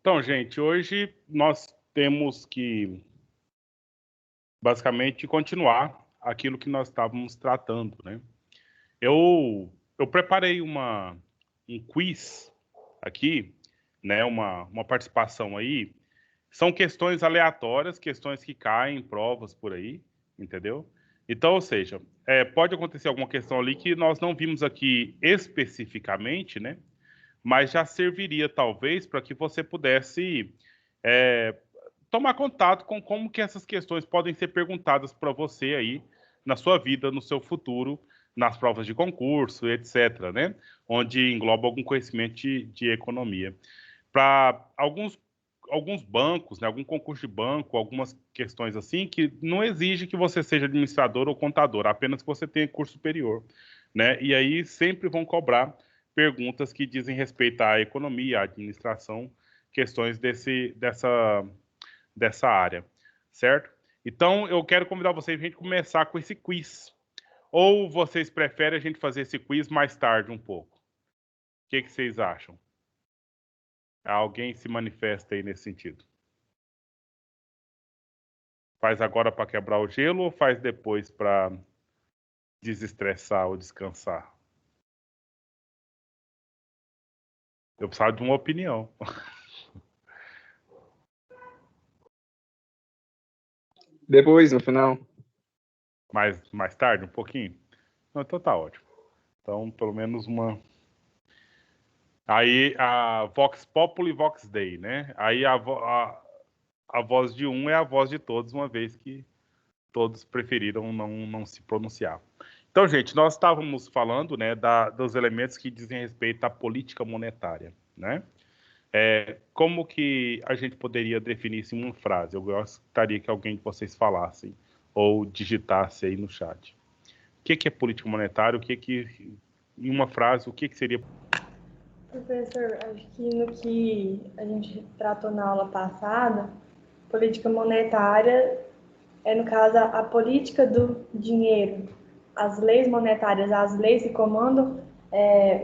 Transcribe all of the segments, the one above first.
Então, gente, hoje nós temos que basicamente continuar aquilo que nós estávamos tratando, né? Eu preparei um quiz aqui, né? Uma participação aí. São questões aleatórias, questões que caem em provas por aí, entendeu? Então, ou seja, pode acontecer alguma questão ali que nós não vimos aqui especificamente, né? Mas já serviria talvez para que você pudesse é, tomar contato com como que essas questões podem ser perguntadas para você aí na sua vida, no seu futuro, nas provas de concurso, etc., né? Onde engloba algum conhecimento de economia. Para alguns bancos, né? Algum concurso de banco, algumas questões assim, que não exige que você seja administrador ou contador, apenas que você tenha curso superior, né? E aí sempre vão cobrar perguntas que dizem respeito à economia, à administração, questões dessa área, certo? Então, eu quero convidar vocês para a gente começar com esse quiz. Ou vocês preferem a gente fazer esse quiz mais tarde um pouco? O que vocês acham? Alguém se manifesta aí nesse sentido? Faz agora para quebrar o gelo ou faz depois para desestressar ou descansar? Eu precisava de uma opinião. Depois, no final. Mais tarde, um pouquinho? Não, então tá ótimo. Então, pelo menos uma. Aí a Vox Populi e Vox Dei, né? Aí a voz de um é a voz de todos, uma vez que todos preferiram não se pronunciar. Então, gente, nós estávamos falando, né, dos elementos que dizem respeito à política monetária, né? Como que a gente poderia definir isso em uma frase? Eu gostaria que alguém de vocês falasse ou digitasse aí no chat. O que é política monetária? Em uma frase, o que seria? Professor, acho que no que a gente tratou na aula passada, política monetária é, no caso, a política do dinheiro, as leis monetárias, as leis que comandam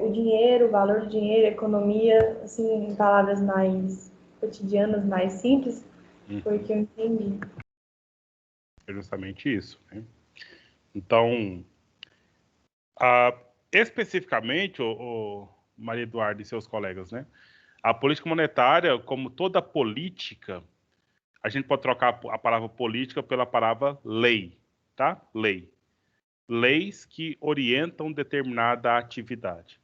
o dinheiro, o valor do dinheiro, a economia, assim, em palavras mais cotidianas, mais simples, foi o que eu entendi. É justamente isso, né? Então, especificamente, o Maria Eduarda e seus colegas, né? A política monetária, como toda política, a gente pode trocar a palavra política pela palavra lei, tá? Lei. Leis que orientam determinada atividade.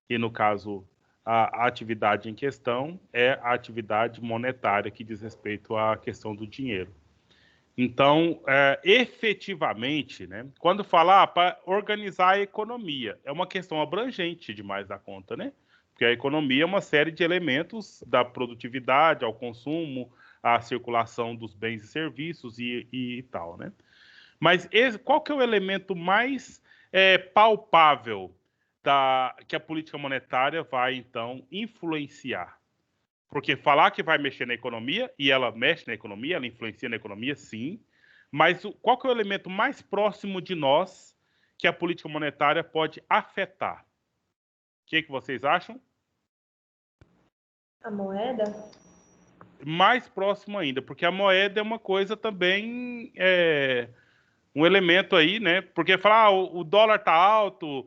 E, no caso, a atividade em questão é a atividade monetária que diz respeito à questão do dinheiro. Então, efetivamente, né, quando falar para organizar a economia, é uma questão abrangente demais da conta, né? Porque a economia é uma série de elementos da produtividade ao consumo, à circulação dos bens e serviços e tal, né? Mas qual que é o elemento mais palpável que a política monetária vai, então, influenciar? Porque falar que vai mexer na economia, e ela mexe na economia, ela influencia na economia, sim. Mas qual que é o elemento mais próximo de nós que a política monetária pode afetar? O que vocês acham? A moeda? Mais próximo ainda, porque a moeda é uma coisa também, um elemento aí, né? Porque falar o dólar tá alto,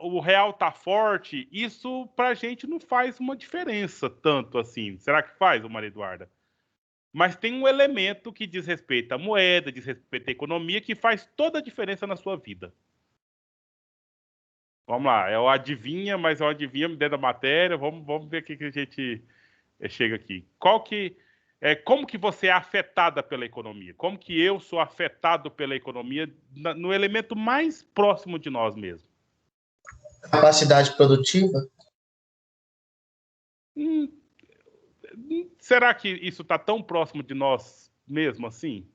o real tá forte, isso pra gente não faz uma diferença tanto assim. Será que faz, Maria Eduarda? Mas tem um elemento que diz respeito à moeda, diz respeito à economia, que faz toda a diferença na sua vida. Vamos lá, é o adivinha, mas é o adivinha dentro da matéria. Vamos ver o que a gente chega aqui. Como que você é afetada pela economia? Como que eu sou afetado pela economia no elemento mais próximo de nós mesmos? Capacidade produtiva? Será que isso está tão próximo de nós mesmo assim?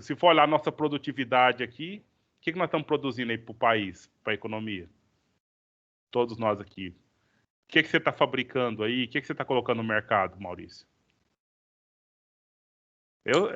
Se for olhar a nossa produtividade aqui, o que nós estamos produzindo aí para o país, para a economia? Todos nós aqui. O que você está fabricando aí? O que você está colocando no mercado, Maurício? Eu,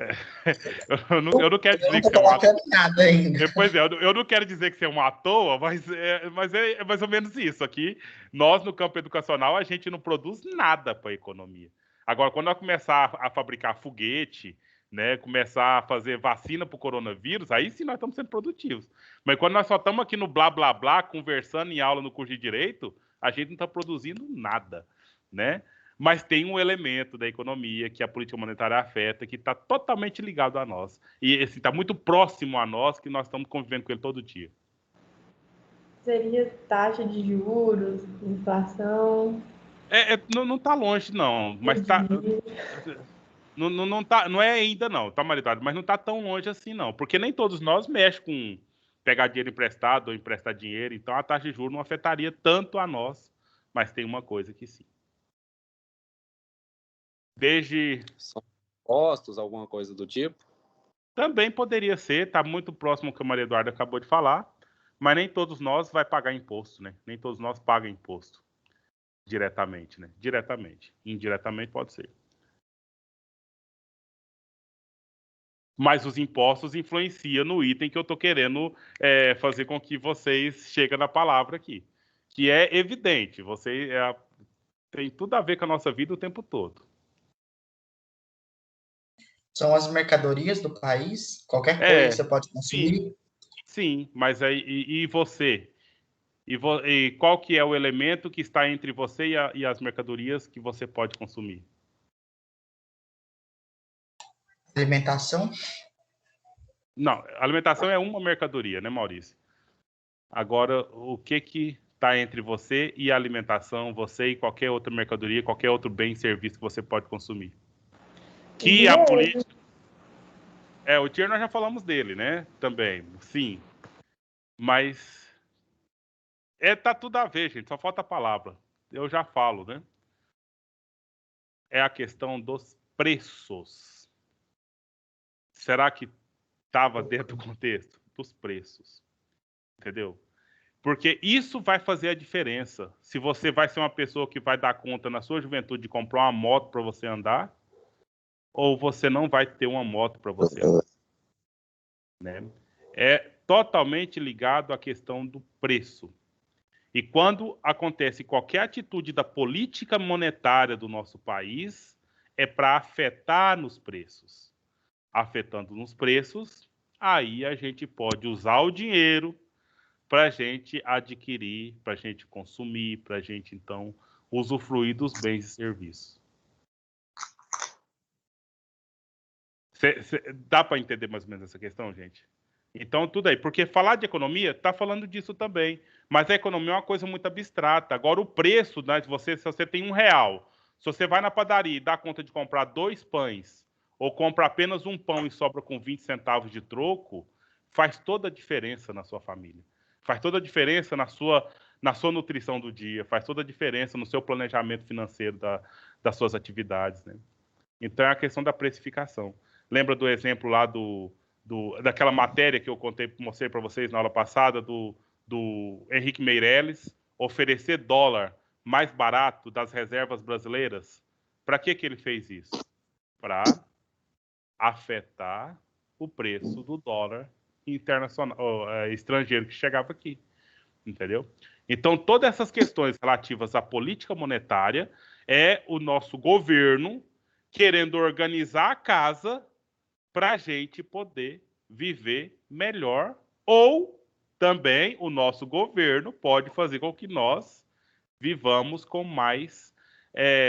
eu não quero Eu dizer não que tô você é um ator. colocando nada ainda. Pois é, eu não quero dizer que você é um à toa, mas é mais ou menos isso. Aqui, nós no campo educacional, a gente não produz nada para a economia. Agora, quando nós começar a fabricar foguete, né, começar a fazer vacina para o coronavírus, aí sim nós estamos sendo produtivos. Mas quando nós só estamos aqui no blá blá blá, conversando em aula no curso de direito, a gente não está produzindo nada, né? Mas tem um elemento da economia que a política monetária afeta, que está totalmente ligado a nós. E está muito próximo a nós, que nós estamos convivendo com ele todo dia. Seria taxa de juros, inflação, Não está longe, não. Mas tá, não é ainda, não, tá, Maridade? Mas não está tão longe assim, não. Porque nem todos nós mexem com pegar dinheiro emprestado ou emprestar dinheiro. Então a taxa de juros não afetaria tanto a nós. Mas tem uma coisa que sim. Desde São impostos, alguma coisa do tipo? Também poderia ser, está muito próximo ao que a Maria Eduarda acabou de falar, mas nem todos nós vai pagar imposto, né? Nem todos nós pagam imposto diretamente, né? Diretamente. Indiretamente pode ser. Mas os impostos influenciam no item que eu estou querendo fazer com que vocês cheguem na palavra aqui. Que é evidente, tem tudo a ver com a nossa vida o tempo todo. São as mercadorias do país, qualquer coisa que você pode consumir. Sim, mas aí, e você? E qual que é o elemento que está entre você e as mercadorias que você pode consumir? Alimentação. Não, alimentação é uma mercadoria, né, Maurício? Agora, o que está entre você e a alimentação, você e qualquer outra mercadoria, qualquer outro bem e serviço que você pode consumir? Que a política... o dinheiro nós já falamos dele, né? Também, sim. Mas tá tudo a ver, gente, só falta a palavra. Eu já falo, né? É a questão dos preços. Será que estava dentro do contexto dos preços? Entendeu? Porque isso vai fazer a diferença. Se você vai ser uma pessoa que vai dar conta na sua juventude de comprar uma moto para você andar, ou você não vai ter uma moto para você andar. Né? É totalmente ligado à questão do preço. E quando acontece qualquer atitude da política monetária do nosso país, é para afetar nos preços. Afetando nos preços, aí a gente pode usar o dinheiro para a gente adquirir, para a gente consumir, para a gente, então, usufruir dos bens e serviços. Dá para entender mais ou menos essa questão, gente? Então, tudo aí. Porque falar de economia está falando disso também. Mas a economia é uma coisa muito abstrata. Agora, o preço, né, se você tem R$1, se você vai na padaria e dá conta de comprar 2 pães, ou compra apenas um pão e sobra com 20 centavos de troco, faz toda a diferença na sua família. Faz toda a diferença na sua nutrição do dia, faz toda a diferença no seu planejamento financeiro das suas atividades. Né? Então, é a questão da precificação. Lembra do exemplo lá daquela matéria que eu mostrei para vocês na aula passada, do Henrique Meirelles, oferecer dólar mais barato das reservas brasileiras? Para que ele fez isso? Para afetar o preço do dólar internacional, estrangeiro que chegava aqui. Entendeu? Então, todas essas questões relativas à política monetária é o nosso governo querendo organizar a casa para a gente poder viver melhor, ou também o nosso governo pode fazer com que nós vivamos com mais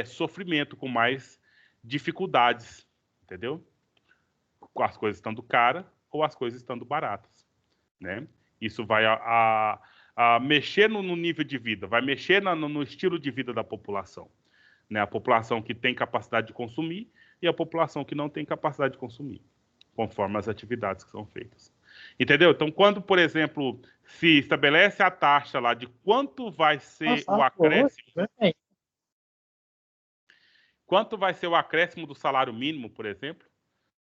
sofrimento, com mais dificuldades, entendeu? As coisas estando caras ou as coisas estando baratas, né? Isso vai a mexer no nível de vida, vai mexer no estilo de vida da população, né? A população que tem capacidade de consumir e a população que não tem capacidade de consumir, conforme as atividades que são feitas. Entendeu? Então, quando, por exemplo, se estabelece a taxa lá de quanto vai ser o acréscimo, quanto vai ser o acréscimo do salário mínimo, por exemplo,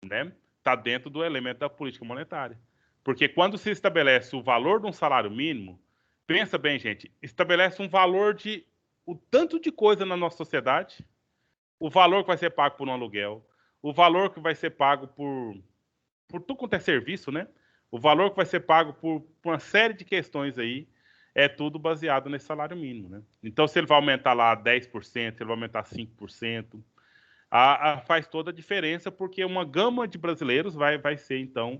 né? Está dentro do elemento da política monetária. Porque quando se estabelece o valor de um salário mínimo, pensa bem, gente, estabelece um valor de o tanto de coisa na nossa sociedade, o valor que vai ser pago por um aluguel, o valor que vai ser pago por tudo quanto é serviço, né? O valor que vai ser pago por uma série de questões aí é tudo baseado nesse salário mínimo, né? Então, se ele vai aumentar lá 10%, se ele vai aumentar 5%, faz toda a diferença, porque uma gama de brasileiros vai ser, então,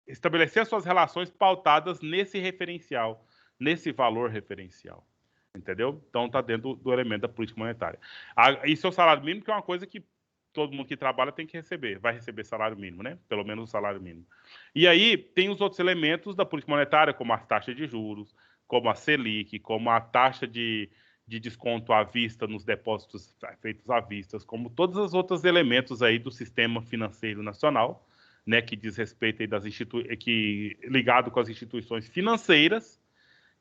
estabelecer as suas relações pautadas nesse referencial, nesse valor referencial. Entendeu? Então, está dentro do elemento da política monetária. Isso é o salário mínimo, que é uma coisa que todo mundo que trabalha tem que receber. Vai receber salário mínimo, né? Pelo menos o salário mínimo. E aí, tem os outros elementos da política monetária, como as taxas de juros, como a Selic, como a taxa de desconto à vista nos depósitos feitos à vista, como todos os outros elementos aí do sistema financeiro nacional, né, que diz respeito aí ligado com as instituições financeiras,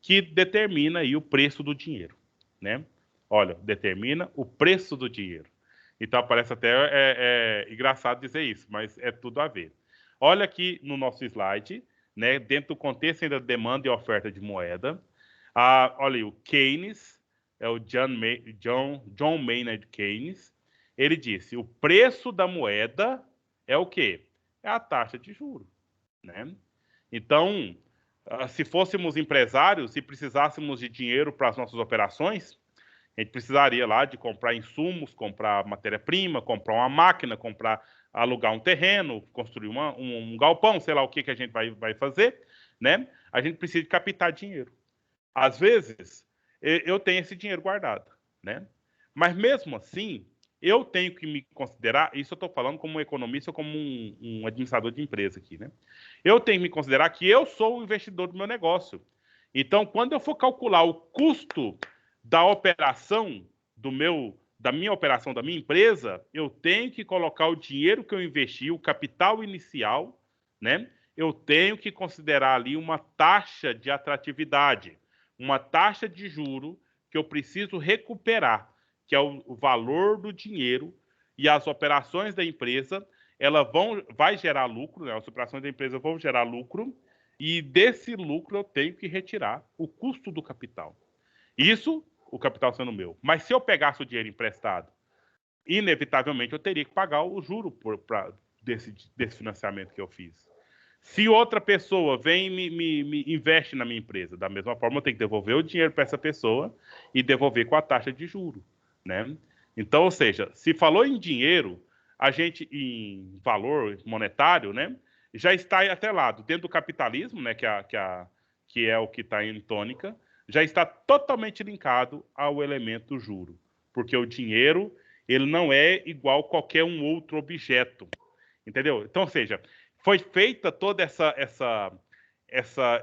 que determina aí o preço do dinheiro, né? Olha, determina o preço do dinheiro. Então, parece até engraçado dizer isso, mas é tudo a ver. Olha aqui no nosso slide, né, dentro do contexto ainda da demanda e oferta de moeda. Olha aí, o Keynes, é o John Maynard Keynes, ele disse, o preço da moeda é o quê? É a taxa de juros, né? Então, se fôssemos empresários e precisássemos de dinheiro para as nossas operações, a gente precisaria lá de comprar insumos, comprar matéria-prima, comprar uma máquina, alugar um terreno, construir um galpão, sei lá o que a gente vai fazer, né? A gente precisa de captar dinheiro. Às vezes, eu tenho esse dinheiro guardado, né? Mas mesmo assim, eu tenho que me considerar, isso eu estou falando como um economista ou como um administrador de empresa aqui, né? Eu tenho que me considerar que eu sou o investidor do meu negócio. Então, quando eu for calcular o custo da operação da minha operação, da minha empresa, eu tenho que colocar o dinheiro que eu investi, o capital inicial, né? Eu tenho que considerar ali uma taxa de atratividade, uma taxa de juro que eu preciso recuperar, que é o valor do dinheiro, e as operações da empresa, vai gerar lucro, né? As operações da empresa vão gerar lucro, e desse lucro eu tenho que retirar o custo do capital. Isso, o capital sendo meu. Mas se eu pegasse o dinheiro emprestado, inevitavelmente eu teria que pagar o juro desse financiamento que eu fiz. Se outra pessoa vem e me investe na minha empresa, da mesma forma eu tenho que devolver o dinheiro para essa pessoa e devolver com a taxa de juro, né? Então, ou seja, se falou em dinheiro, a gente, em valor monetário, né, já está atrelado dentro do capitalismo, né, que é o que está em tônica, já está totalmente linkado ao elemento juro, porque o dinheiro, ele não é igual a qualquer um outro objeto, entendeu? Então, ou seja, foi feita toda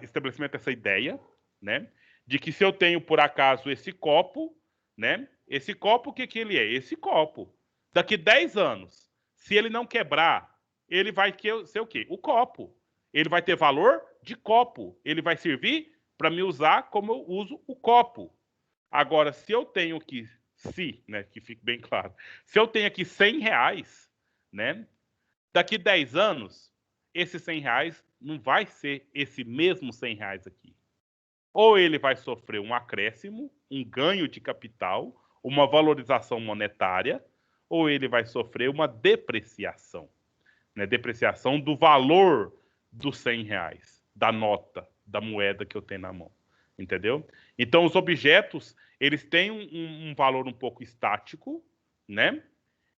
estabelecimento dessa ideia, né, de que se eu tenho por acaso esse copo, né, esse copo, o que ele é? Esse copo. Daqui 10 anos, se ele não quebrar, ele vai ser o quê? O copo. Ele vai ter valor de copo. Ele vai servir para me usar como eu uso o copo. Agora, se eu tenho aqui, né, que fique bem claro, se eu tenho aqui R$100, né, daqui 10 anos, esses R$100 não vai ser esse mesmo R$100 aqui. Ou ele vai sofrer um acréscimo, um ganho de capital, uma valorização monetária, ou ele vai sofrer uma depreciação, né? Depreciação do valor dos R$100, da nota, da moeda que eu tenho na mão, entendeu? Então, os objetos, eles têm um valor um pouco estático, né?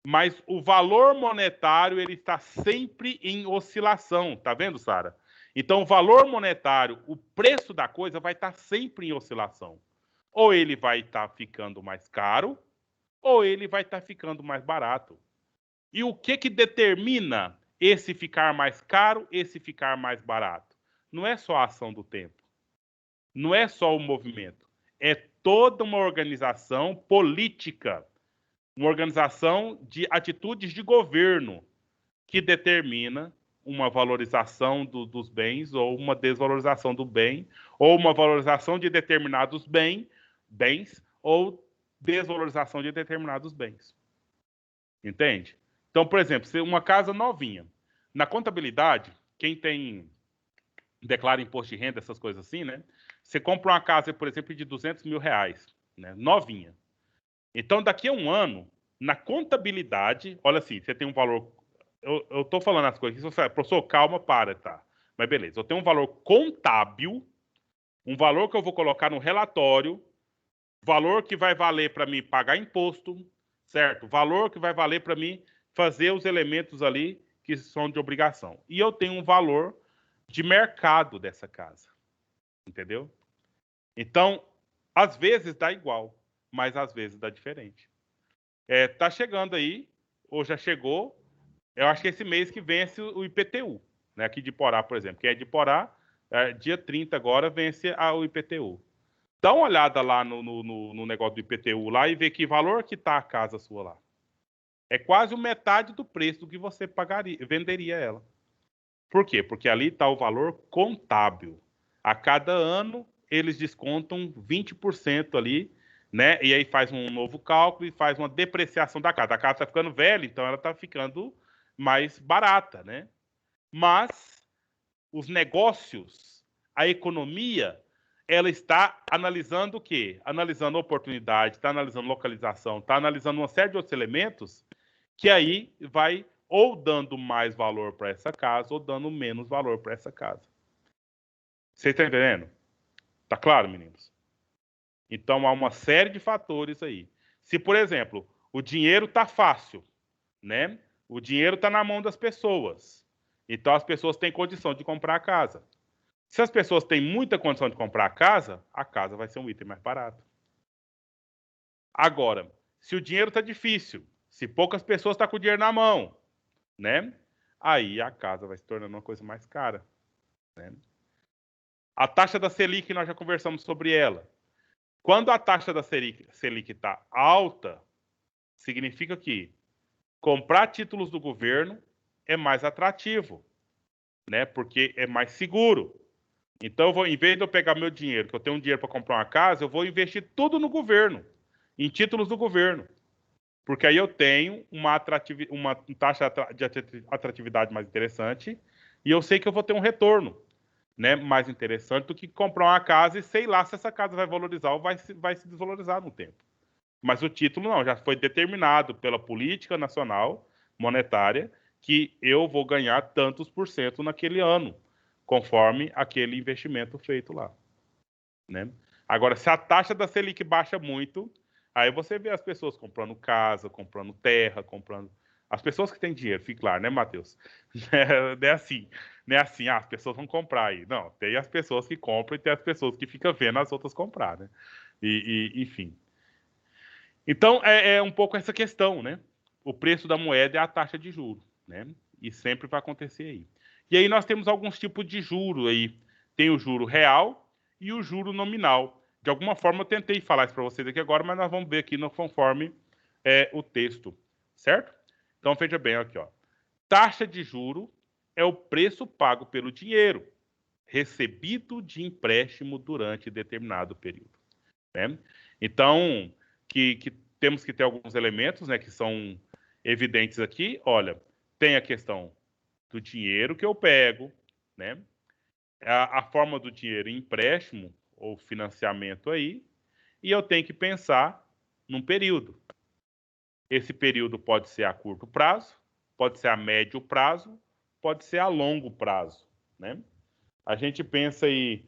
Mas o valor monetário, ele está sempre em oscilação, tá vendo, Sara? Então, o valor monetário, o preço da coisa vai estar sempre em oscilação. Ou ele vai estar ficando mais caro, ou ele vai estar ficando mais barato. E o que determina esse ficar mais caro, esse ficar mais barato? Não é só a ação do tempo. Não é só o movimento. É toda uma organização política, uma organização de atitudes de governo que determina uma valorização dos bens ou uma desvalorização do bem, ou uma valorização de determinados bens ou desvalorização de determinados bens. Entende? Então, por exemplo, se uma casa novinha, na contabilidade, quem declara imposto de renda, essas coisas assim, né? Você compra uma casa, por exemplo, de R$200 mil, né? Novinha. Então, daqui a um ano, Na contabilidade, olha assim, você tem um valor... Eu tô falando as coisas aqui, você, professor, calma, para, tá? Mas beleza, eu tenho um valor contábil, um valor que eu vou colocar no relatório, valor que vai valer para mim pagar imposto, certo? Valor que vai valer para mim fazer os elementos ali que são de obrigação. E eu tenho um valor de mercado dessa casa, entendeu? Então, às vezes dá igual, mas às vezes dá diferente. Tá chegando aí, ou já chegou, eu acho que esse mês que vence o IPTU, né? Aqui de Porá, por exemplo. Quem é de Porá, dia 30 agora vence o IPTU. Dá uma olhada lá no negócio do IPTU lá e vê que valor que está a casa sua lá. É quase metade do preço do que você venderia ela. Por quê? Porque ali está o valor contábil. A cada ano, eles descontam 20% ali, né? E aí faz um novo cálculo e faz uma depreciação da casa. A casa está ficando velha, então ela está ficando mais barata, né? Mas os negócios, a economia, ela está analisando o quê? Analisando oportunidade, está analisando localização, está analisando uma série de outros elementos que aí vai ou dando mais valor para essa casa ou dando menos valor para essa casa. Vocês estão entendendo? Tá claro, meninos? Então há uma série de fatores aí. Se, por exemplo, o dinheiro está fácil, né? O dinheiro está na mão das pessoas. Então as pessoas têm condição de comprar a casa. Se as pessoas têm muita condição de comprar a casa vai ser um item mais barato. Agora, se o dinheiro está difícil, se poucas pessoas estão com o dinheiro na mão, né? Aí a casa vai se tornando uma coisa mais cara, né? A taxa da Selic, nós já conversamos sobre ela. Quando a taxa da Selic está alta, significa que comprar títulos do governo é mais atrativo, né? Porque é mais seguro. Então, em vez de eu pegar meu dinheiro, que eu tenho um dinheiro para comprar uma casa, eu vou investir tudo no governo, em títulos do governo. Porque aí eu tenho uma taxa de atratividade mais interessante e eu sei que eu vou ter um retorno, né, mais interessante do que comprar uma casa e sei lá se essa casa vai valorizar ou vai se desvalorizar no tempo. Mas o título não, já foi determinado pela política nacional monetária que eu vou ganhar tantos por cento naquele ano, conforme aquele investimento feito lá, né? Agora, se a taxa da Selic baixa muito, aí você vê as pessoas comprando casa, comprando terra, comprando... As pessoas que têm dinheiro, fique claro, né, Matheus? Não é assim, as pessoas vão comprar aí. Não, tem as pessoas que compram e tem as pessoas que ficam vendo as outras comprar, né? Enfim. Então, é um pouco essa questão, né? O preço da moeda é a taxa de juros, né? E sempre vai acontecer aí. E aí nós temos alguns tipos de juro aí. Tem o juro real e o juro nominal. De alguma forma eu tentei falar isso para vocês aqui agora, mas nós vamos ver aqui conforme o texto, certo? Então veja bem aqui, ó. Taxa de juro é o preço pago pelo dinheiro recebido de empréstimo durante determinado período, né? Então, que temos que ter alguns elementos, né, que são evidentes aqui. Olha, tem a questão do dinheiro que eu pego, né? A forma do dinheiro em empréstimo ou financiamento aí, e eu tenho que pensar num período. Esse período pode ser a curto prazo, pode ser a médio prazo, pode ser a longo prazo, né? A gente pensa aí,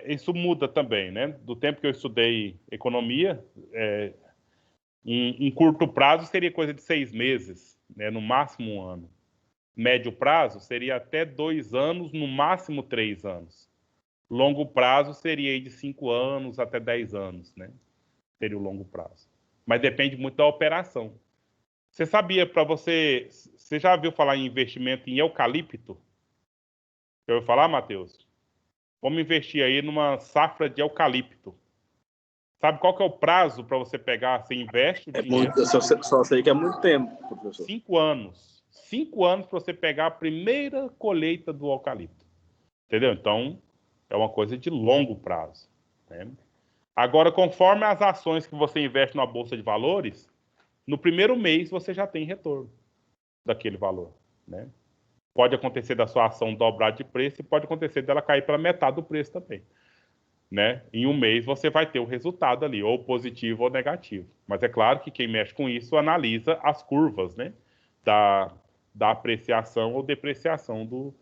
isso muda também, né? Do tempo que eu estudei economia, em curto prazo seria coisa de 6 meses, né? No máximo 1 ano. Médio prazo seria até 2 anos, no máximo 3 anos. Longo prazo seria aí de 5 anos até 10 anos, né? Seria o longo prazo. Mas depende muito da operação. Você sabia, você já viu falar em investimento em eucalipto? Já ouviu falar, Matheus? Vamos investir aí numa safra de eucalipto. Sabe qual que é o prazo para você pegar, você investe o dinheiro? Só sei que é muito tempo, professor. 5 anos. 5 anos para você pegar a primeira colheita do eucalipto. Entendeu? Então, é uma coisa de longo prazo, né? Agora, conforme as ações que você investe na bolsa de valores, no primeiro mês você já tem retorno daquele valor, né? Pode acontecer da sua ação dobrar de preço e pode acontecer dela cair pela metade do preço também. né? Em um mês você vai ter o resultado ali, ou positivo ou negativo. Mas é claro que quem mexe com isso analisa as curvas, né? Da apreciação ou depreciação do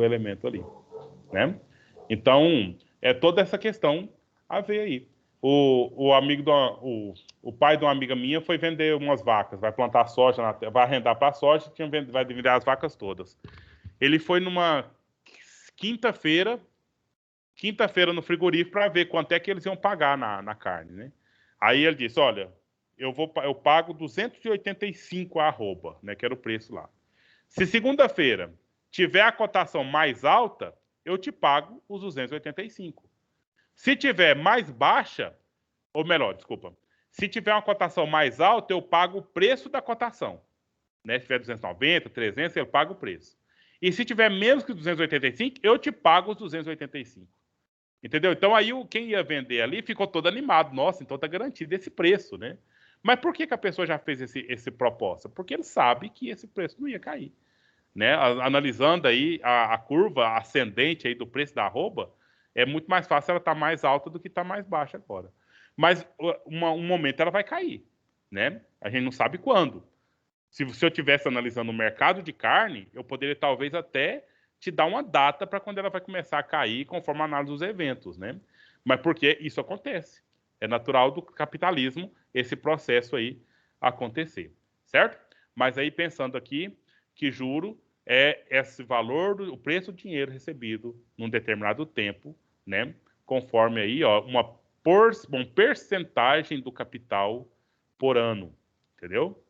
elemento ali, né? Então, é toda essa questão a ver aí. O pai de uma amiga minha foi vender umas vacas, vai plantar soja, vai arrendar para soja, vai vender as vacas todas. Ele foi numa quinta-feira no frigorífico para ver quanto é que eles iam pagar na carne, né? Aí ele disse, olha, eu pago 285 a arroba, né, que era o preço lá. Se segunda-feira tiver a cotação mais alta, eu te pago os 285. Se tiver mais baixa, ou melhor, desculpa, se tiver uma cotação mais alta, eu pago o preço da cotação. Né? Se tiver 290, 300, eu pago o preço. E se tiver menos que 285, eu te pago os 285. Entendeu? Então aí quem ia vender ali ficou todo animado. Nossa, então tá garantido esse preço, né? Mas por que a pessoa já fez esse proposta? Porque ele sabe que esse preço não ia cair. Né? Analisando aí a curva ascendente aí do preço da arroba, é muito mais fácil ela estar mais alta do que estar mais baixa agora. Mas um momento ela vai cair, né? A gente não sabe quando. Se eu estivesse analisando o mercado de carne, eu poderia talvez até te dar uma data para quando ela vai começar a cair conforme a análise dos eventos, né? Mas porque isso acontece. É natural do capitalismo esse processo aí acontecer, certo? Mas aí pensando aqui que juro é esse valor, o preço do dinheiro recebido num determinado tempo, né? Conforme aí, ó, uma percentagem do capital por ano, entendeu?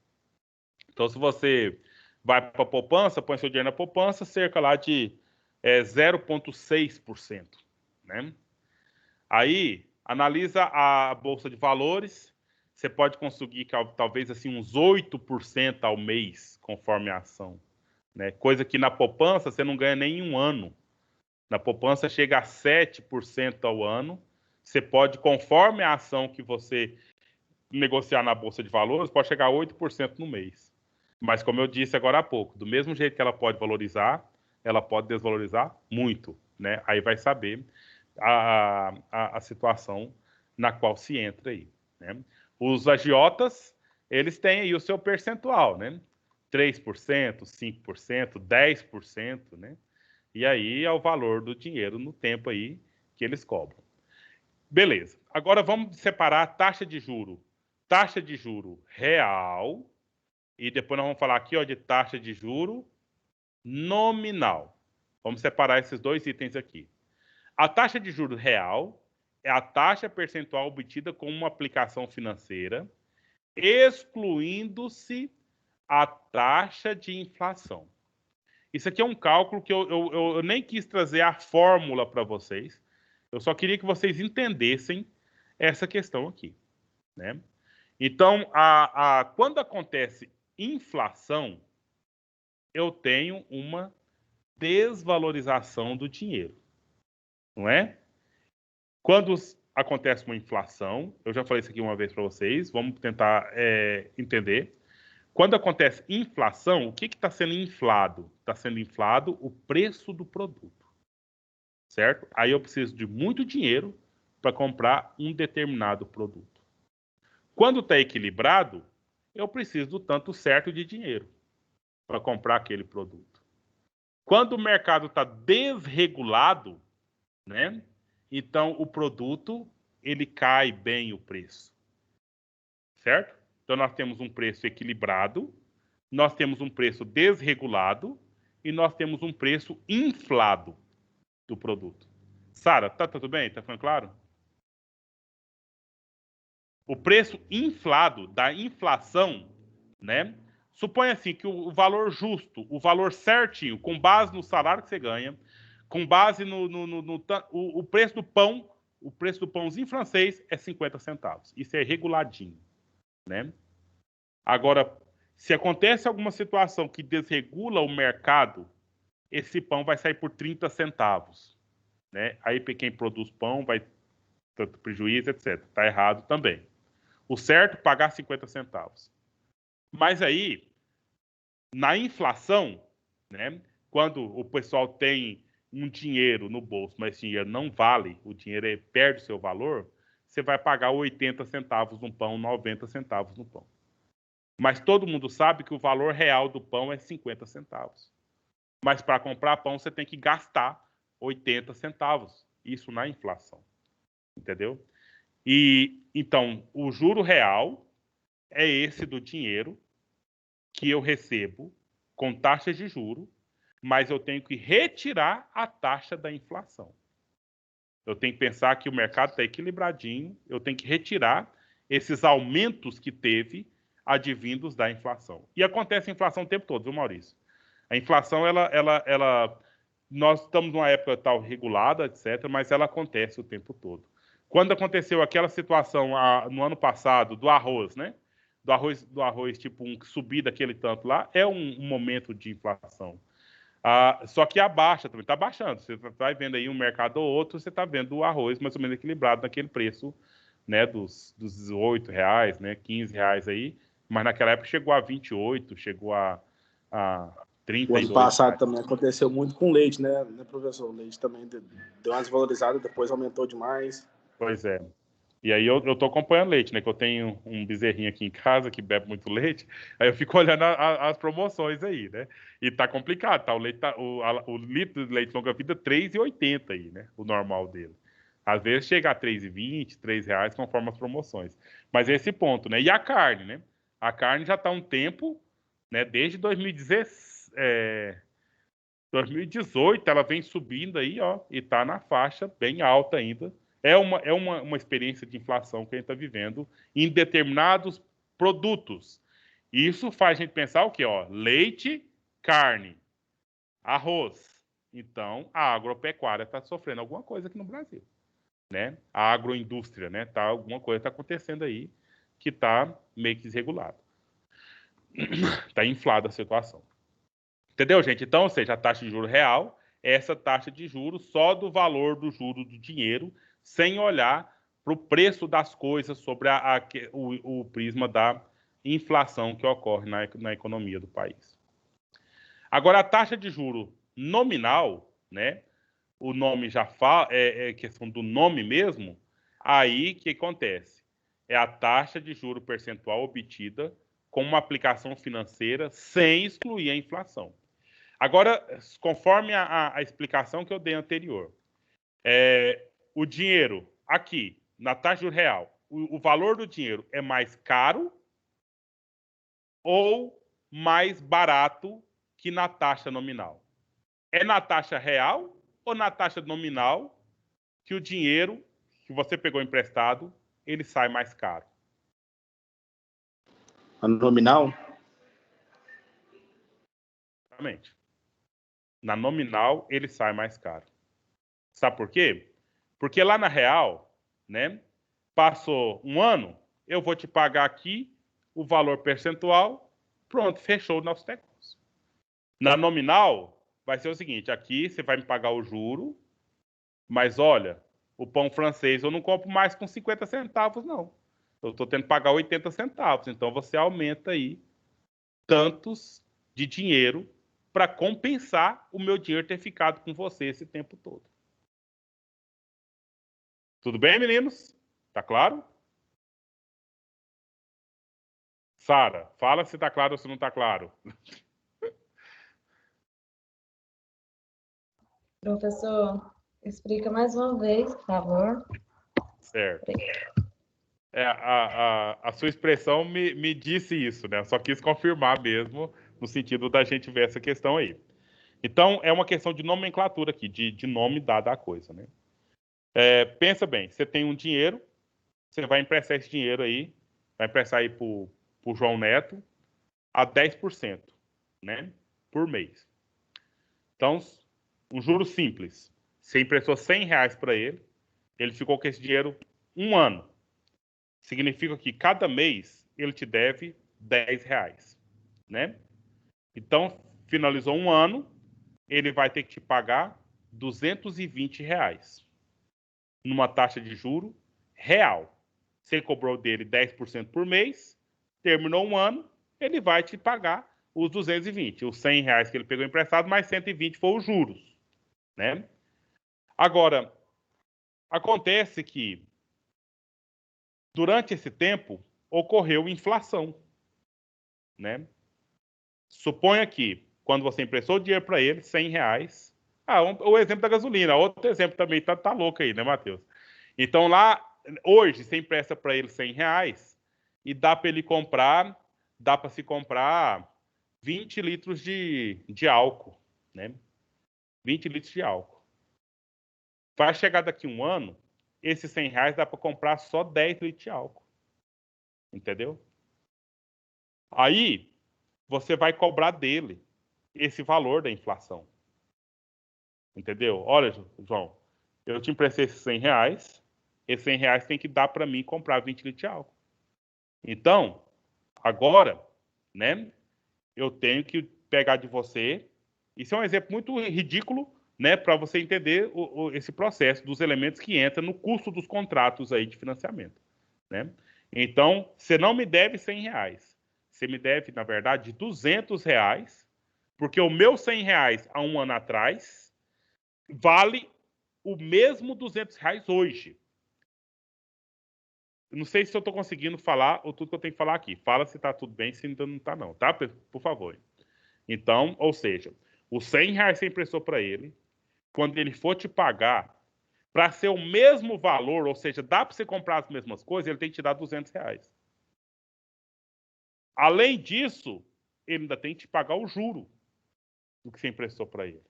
Então, se você vai para a poupança, põe seu dinheiro na poupança, cerca lá de 0,6%, né? Aí, analisa a Bolsa de Valores, você pode conseguir talvez assim uns 8% ao mês, conforme a ação. Né? Coisa que na poupança você não ganha nem em um ano. Na poupança chega a 7% ao ano. Você pode, conforme a ação que você negociar na Bolsa de Valores, pode chegar a 8% no mês. Mas, como eu disse agora há pouco, do mesmo jeito que ela pode valorizar, ela pode desvalorizar muito. Né? Aí vai saber a situação na qual se entra aí. Né? Os agiotas, eles têm aí o seu percentual, né? 3%, 5%, 10%, né? E aí é o valor do dinheiro no tempo aí que eles cobram. Beleza. Agora vamos separar a taxa de juro. Taxa de juro real e depois nós vamos falar aqui, ó, de taxa de juro nominal. Vamos separar esses dois itens aqui. A taxa de juros real é a taxa percentual obtida com uma aplicação financeira, excluindo-se a taxa de inflação. Isso aqui é um cálculo que eu nem quis trazer a fórmula para vocês. Eu só queria que vocês entendessem essa questão aqui. Né? Então, quando acontece inflação, eu tenho uma desvalorização do dinheiro. Não é? Quando acontece uma inflação, eu já falei isso aqui uma vez para vocês, vamos tentar entender. Quando acontece inflação, o que está sendo inflado? Está sendo inflado o preço do produto, certo? Aí eu preciso de muito dinheiro para comprar um determinado produto. Quando está equilibrado, eu preciso do tanto certo de dinheiro para comprar aquele produto. Quando o mercado está desregulado, né? Então o produto ele cai bem o preço, certo? Então nós temos um preço equilibrado, nós temos um preço desregulado e nós temos um preço inflado do produto. Sara, tá tudo bem? Tá ficando claro? O preço inflado da inflação, né? Suponha assim que o valor certinho, com base no salário que você ganha, com base o preço do pão, o preço do pãozinho francês é 50 centavos. Isso é reguladinho, né? Agora, se acontece alguma situação que desregula o mercado, esse pão vai sair por 30 centavos, né? Aí quem produz pão vai ter prejuízo, etc. Tá errado também. O certo, pagar 50 centavos. Mas aí, na inflação, né, quando o pessoal tem um dinheiro no bolso, mas esse dinheiro não vale, o dinheiro perde o seu valor, você vai pagar 80 centavos no pão, 90 centavos no pão. Mas todo mundo sabe que o valor real do pão é 50 centavos. Mas para comprar pão você tem que gastar 80 centavos. Isso na inflação. Entendeu? E então, o juro real é esse do dinheiro que eu recebo com taxas de juro, mas eu tenho que retirar a taxa da inflação. Eu tenho que pensar que o mercado está equilibradinho, eu tenho que retirar esses aumentos que teve advindos da inflação. E acontece a inflação o tempo todo, viu, Maurício? A inflação, nós estamos numa época tal regulada, etc., mas ela acontece o tempo todo. Quando aconteceu aquela situação no ano passado do arroz, né? Do arroz tipo subir daquele tanto lá, é um momento de inflação. Só que a baixa também está baixando. Você vai vendo aí um mercado ou outro, você está vendo o arroz mais ou menos equilibrado naquele preço, né, dos R$18, né, R$15 aí. Mas naquela época chegou a 28, chegou a 32. O ano passado também aconteceu muito com leite, né, professor? O leite também deu uma desvalorizada, depois aumentou demais. Pois é. E aí eu tô acompanhando leite, né? Que eu tenho um bezerrinho aqui em casa que bebe muito leite. Aí eu fico olhando as promoções aí, né? E tá complicado, tá? O litro de leite longa-vida R$3,80 aí, né? O normal dele. Às vezes chega a R$3,20, R$3 conforme as promoções. Mas é esse ponto, né? E a carne, né? A carne já tá um tempo, né? Desde 2018 ela vem subindo aí, ó, e tá na faixa bem alta ainda. É uma experiência de inflação que a gente está vivendo em determinados produtos. Isso faz a gente pensar o quê? Ó, leite, carne, arroz. Então, a agropecuária está sofrendo alguma coisa aqui no Brasil. Né? A agroindústria, né? Alguma coisa está acontecendo aí que está meio que desregulada. Está inflada a situação. Entendeu, gente? Então, ou seja, a taxa de juros real é essa taxa de juros só do valor do juro do dinheiro, sem olhar para o preço das coisas sobre o prisma da inflação que ocorre na economia do país. Agora, a taxa de juro nominal, né? O nome já fala, é questão do nome mesmo, aí o que acontece? É a taxa de juro percentual obtida com uma aplicação financeira sem excluir a inflação. Agora, conforme a explicação que eu dei anterior, o dinheiro aqui, na taxa de real, o valor do dinheiro é mais caro ou mais barato que na taxa nominal? É na taxa real ou na taxa nominal que o dinheiro que você pegou emprestado, ele sai mais caro? A nominal? Exatamente. Na nominal, ele sai mais caro. Sabe por quê? Porque lá na real, né, passou um ano, eu vou te pagar aqui o valor percentual, pronto, fechou o nosso negócio. Na nominal, vai ser o seguinte, aqui você vai me pagar o juro, mas olha, o pão francês eu não compro mais com 50 centavos, não. Eu estou tendo que pagar 80 centavos, então você aumenta aí tantos de dinheiro para compensar o meu dinheiro ter ficado com você esse tempo todo. Tudo bem, meninos? Tá claro? Sara, fala se tá claro ou se não tá claro. Professor, explica mais uma vez, por favor. Certo. A sua expressão me disse isso, né? Eu só quis confirmar mesmo, no sentido da gente ver essa questão aí. Então, é uma questão de nomenclatura aqui, de nome dado à coisa, né? Pensa bem, você tem um dinheiro, você vai emprestar esse dinheiro aí, vai emprestar aí pro João Neto a 10%, né? Por mês. Então, um juro simples. Você emprestou R$100 para ele, ele ficou com esse dinheiro um ano. Significa que cada mês ele te deve R$10, né? Então, finalizou um ano, ele vai ter que te pagar R$220, numa taxa de juro real. Você cobrou dele 10% por mês, terminou um ano, ele vai te pagar os 220. Os R$100 que ele pegou emprestado, mais 120 foram os juros. né? Agora, acontece que durante esse tempo ocorreu inflação, né? Suponha que quando você emprestou dinheiro para ele, R$ 100. O exemplo da gasolina, outro exemplo também tá louco aí, né, Matheus? Então lá, hoje, você empresta para ele R$ 100 e dá para se comprar 20 litros de álcool, né? 20 litros de álcool. Vai chegar daqui um ano, esses R$ 100 dá para comprar só 10 litros de álcool. Entendeu? Aí, você vai cobrar dele esse valor da inflação. Entendeu? Olha, João, eu te emprestei esses R$ 100, esses R$ 100 tem que dar para mim comprar 20 litros de álcool. Então, agora, né, eu tenho que pegar de você. Isso é um exemplo muito ridículo, né, para você entender esse processo dos elementos que entram no custo dos contratos aí de financiamento, né? Então, você não me deve R$ 100. Você me deve, na verdade, R$ 200, porque o meu R$ 100 há um ano atrás vale o mesmo R$ 200 hoje. Não sei se eu estou conseguindo falar ou tudo que eu tenho que falar aqui. Fala se está tudo bem, se ainda não está não, tá? Por favor. Então, ou seja, os R$ 100 você emprestou para ele, quando ele for te pagar, para ser o mesmo valor, ou seja, dá para você comprar as mesmas coisas, ele tem que te dar R$ 200. Além disso, ele ainda tem que te pagar o juro do que você emprestou para ele.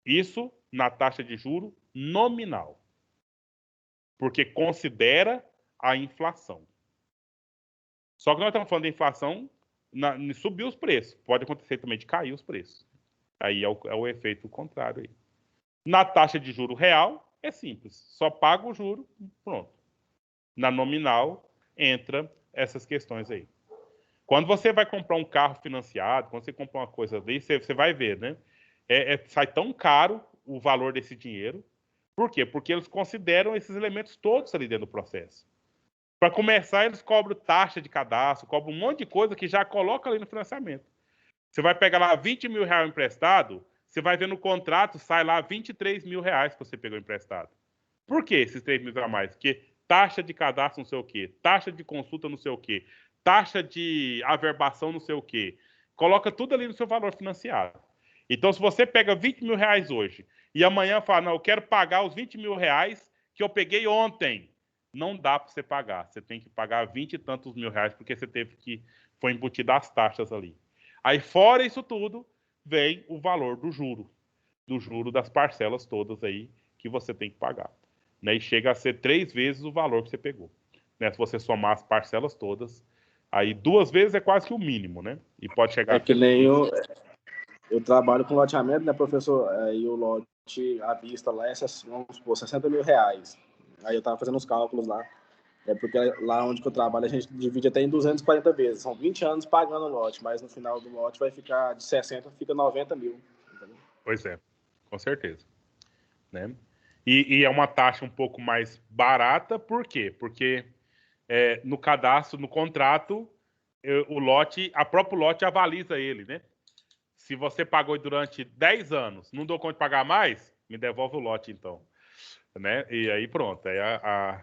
Isso na taxa de juro nominal. Porque considera a inflação. Só que nós estamos falando de inflação, subir os preços. Pode acontecer também de cair os preços. Aí é o efeito contrário aí. Na taxa de juro real, é simples. Só paga o juro, pronto. Na nominal, entra essas questões aí. Quando você vai comprar um carro financiado, quando você compra uma coisa desse, você vai ver, né? Sai tão caro o valor desse dinheiro. Por quê? Porque eles consideram esses elementos todos ali dentro do processo. Para começar, eles cobram taxa de cadastro, cobram um monte de coisa que já coloca ali no financiamento. Você vai pegar lá R$ 20 mil emprestado, você vai ver no contrato, sai lá R$ 23 mil que você pegou emprestado. Por que esses 3 mil a mais? Porque taxa de cadastro não sei o quê, taxa de consulta não sei o quê, taxa de averbação não sei o quê. Coloca tudo ali no seu valor financiado. Então, se você pega R$ 20 mil hoje e amanhã fala, não, eu quero pagar os R$ 20 mil que eu peguei ontem, não dá para você pagar. Você tem que pagar 20 e tantos mil reais porque você foi embutido as taxas ali. Aí, fora isso tudo, vem o valor do juro das parcelas todas aí que você tem que pagar. Né? E chega a ser 3 vezes o valor que você pegou. Né? Se você somar as parcelas todas, aí 2 vezes é quase que o mínimo, né? E pode chegar... É que nem eu trabalho com loteamento, né, professor? E o lote à vista lá é, vamos supor, R$ 60 mil. Aí eu tava fazendo os cálculos lá. É porque lá onde eu trabalho a gente divide até em 240 vezes. São 20 anos pagando o lote, mas no final do lote vai ficar de 60, fica 90 mil. Entendeu? Pois é, com certeza. Né? E é uma taxa um pouco mais barata, por quê? Porque no cadastro, no contrato, a próprio lote avaliza ele, né? Se você pagou durante 10 anos, não dou conta de pagar mais, me devolve o lote, então. Né? E aí pronto, aí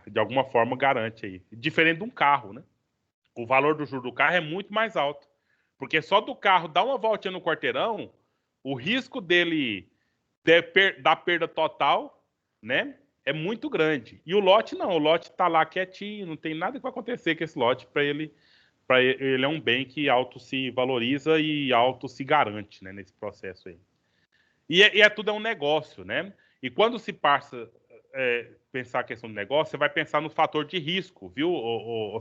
de alguma forma garante aí. Diferente de um carro, né? O valor do juro do carro é muito mais alto. Porque só do carro dar uma voltinha no quarteirão, o risco dele dar perda total, né? É muito grande. E o lote não, o lote tá lá quietinho, não tem nada que vai acontecer com esse lote para ele é um bem que auto se valoriza e auto se garante, né, nesse processo aí. E tudo é um negócio, né? E quando se passa pensar a questão do negócio, você vai pensar no fator de risco, viu,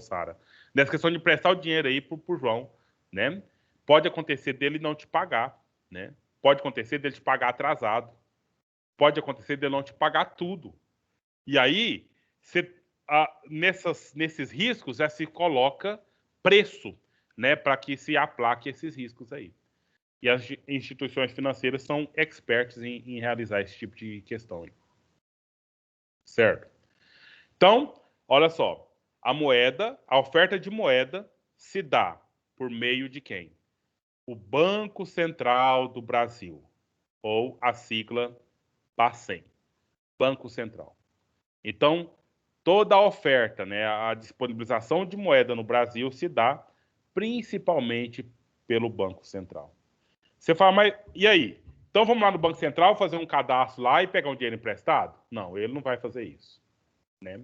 Sara? Nessa questão de emprestar o dinheiro aí pro João, né? Pode acontecer dele não te pagar, né? Pode acontecer dele te pagar atrasado. Pode acontecer dele não te pagar tudo. E aí, nesses riscos, já se coloca preço, né? Para que se aplaque esses riscos aí. E as instituições financeiras são expertas em realizar esse tipo de questão. Certo? Então, olha só. A oferta de moeda se dá por meio de quem? O Banco Central do Brasil, ou a sigla Bacen, Banco Central. Então, toda a oferta, né, a disponibilização de moeda no Brasil se dá principalmente pelo Banco Central. Você fala, mas e aí? Então vamos lá no Banco Central fazer um cadastro lá e pegar um dinheiro emprestado? Não, ele não vai fazer isso, né?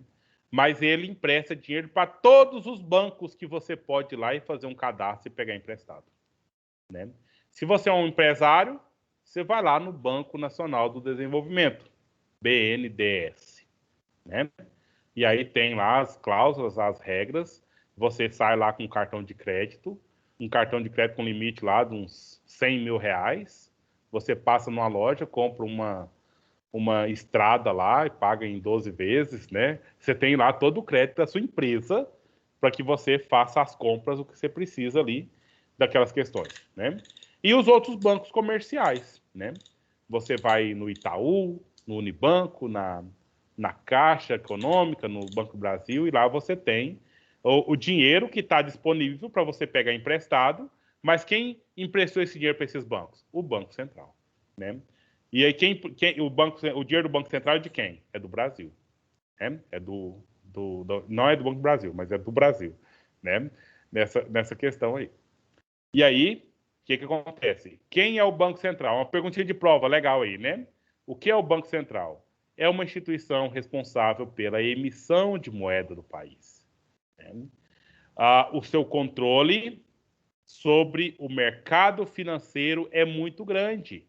Mas ele empresta dinheiro para todos os bancos que você pode ir lá e fazer um cadastro e pegar emprestado, né? Se você é um empresário, você vai lá no Banco Nacional do Desenvolvimento, BNDES, né? E aí tem lá as cláusulas, as regras, você sai lá com um cartão de crédito com limite lá de uns 100 mil reais, você passa numa loja, compra uma estrada lá e paga em 12 vezes, né? Você tem lá todo o crédito da sua empresa para que você faça as compras, o que você precisa ali daquelas questões, né? E os outros bancos comerciais, né? Você vai no Itaú, no Unibanco, na Caixa Econômica, no Banco do Brasil, e lá você tem o dinheiro que está disponível para você pegar emprestado, mas quem emprestou esse dinheiro para esses bancos? O Banco Central, né? E aí o dinheiro do Banco Central é de quem? É do Brasil, né? Não é do Banco do Brasil, mas é do Brasil, né? Nessa questão aí. E aí, o que acontece? Quem é o Banco Central? Uma perguntinha de prova legal aí, né? O que é o Banco Central? É uma instituição responsável pela emissão de moeda do país, né? O seu controle sobre o mercado financeiro é muito grande,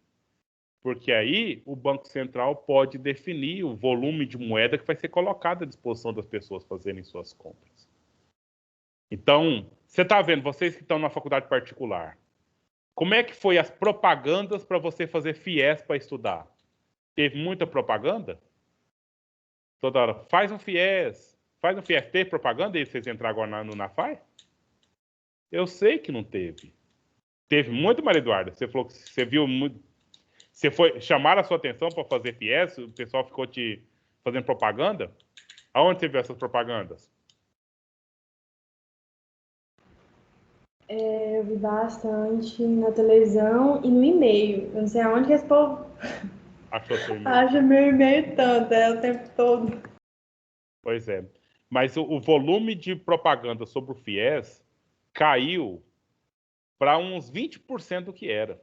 porque aí o Banco Central pode definir o volume de moeda que vai ser colocado à disposição das pessoas fazerem suas compras. Então, você está vendo, vocês que estão na faculdade particular, como é que foi as propagandas para você fazer FIES para estudar? Teve muita propaganda? Toda hora, faz um FIES. Teve propaganda aí vocês entraram agora no NAFAI? Eu sei que não teve. Teve muito, Maria Eduarda. Você falou que você viu muito. Você foi chamar a sua atenção para fazer FIES? O pessoal ficou te fazendo propaganda? Aonde você viu essas propagandas? Eu vi bastante na televisão e no e-mail. Eu não sei aonde que esse povo Achou seu e-mail? acha meu e-mail tanto, o tempo todo. Pois é. Mas o volume de propaganda sobre o FIES caiu para uns 20% do que era,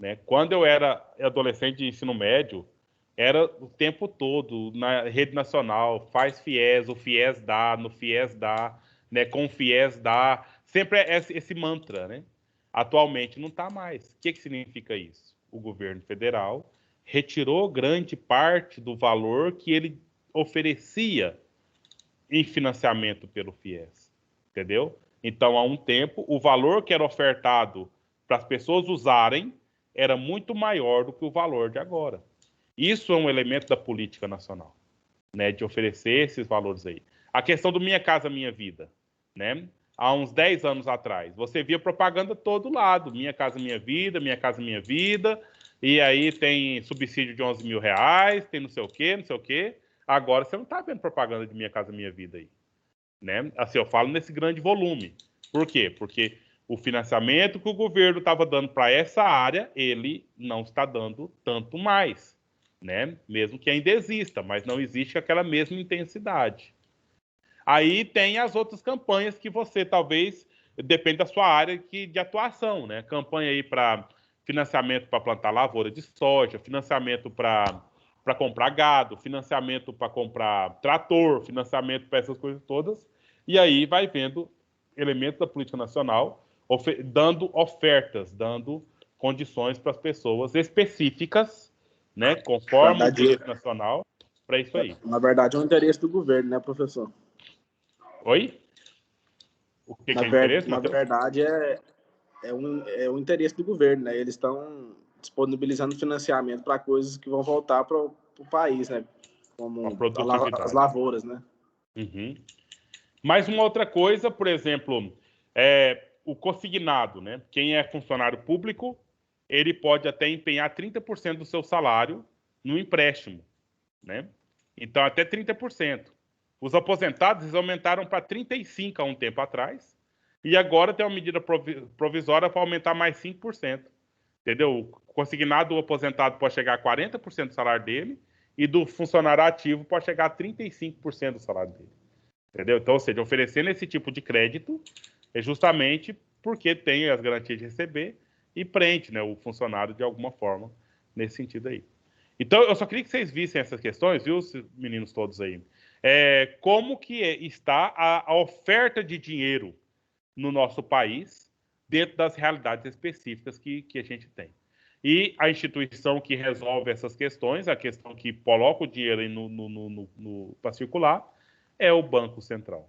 né? Quando eu era adolescente de ensino médio, era o tempo todo na rede nacional, faz FIES, o FIES dá, no FIES dá, né? Com o FIES dá, sempre é esse mantra, né? Atualmente não está mais. O que significa isso? O governo federal retirou grande parte do valor que ele oferecia em financiamento pelo FIES, entendeu? Então, há um tempo, o valor que era ofertado para as pessoas usarem era muito maior do que o valor de agora. Isso é um elemento da política nacional, né, de oferecer esses valores aí. A questão do Minha Casa Minha Vida, né? Há uns 10 anos atrás, você via propaganda todo lado, Minha Casa Minha Vida, Minha Casa Minha Vida, e aí tem subsídio de 11 mil reais, tem não sei o quê, não sei o quê. Agora você não está vendo propaganda de Minha Casa Minha Vida aí, né? Assim, eu falo nesse grande volume. Por quê? Porque o financiamento que o governo estava dando para essa área, ele não está dando tanto mais, né? Mesmo que ainda exista, mas não existe aquela mesma intensidade. Aí tem as outras campanhas que você talvez depende da sua área de atuação, né? Campanha aí para financiamento para plantar lavoura de soja, financiamento para comprar gado, financiamento para comprar trator, financiamento para essas coisas todas. E aí vai vendo elementos da política nacional dando ofertas, dando condições para as pessoas específicas, né, conforme o direito nacional, para isso aí. Na verdade, é um interesse do governo, né, professor? Oi? O que é interesse? Na verdade, é um interesse do governo, né? Eles estão disponibilizando financiamento para coisas que vão voltar para o país, né? Como as lavouras, né? Uhum. Mais uma outra coisa, por exemplo, o consignado, né? Quem é funcionário público, ele pode até empenhar 30% do seu salário no empréstimo, né? Então, até 30%. Os aposentados eles aumentaram para 35% há um tempo atrás, e agora tem uma medida provisória para aumentar mais 5%. entendeu? O consignado do aposentado pode chegar a 40% do salário dele e do funcionário ativo pode chegar a 35% do salário dele. Entendeu? Então, ou seja, oferecendo esse tipo de crédito é justamente porque tem as garantias de receber e prende, né, o funcionário de alguma forma nesse sentido aí. Então, eu só queria que vocês vissem essas questões, viu, meninos todos aí? Como que está a oferta de dinheiro no nosso país dentro das realidades específicas que a gente tem. E a instituição que resolve essas questões, a questão que coloca o dinheiro aí para circular, é o Banco Central.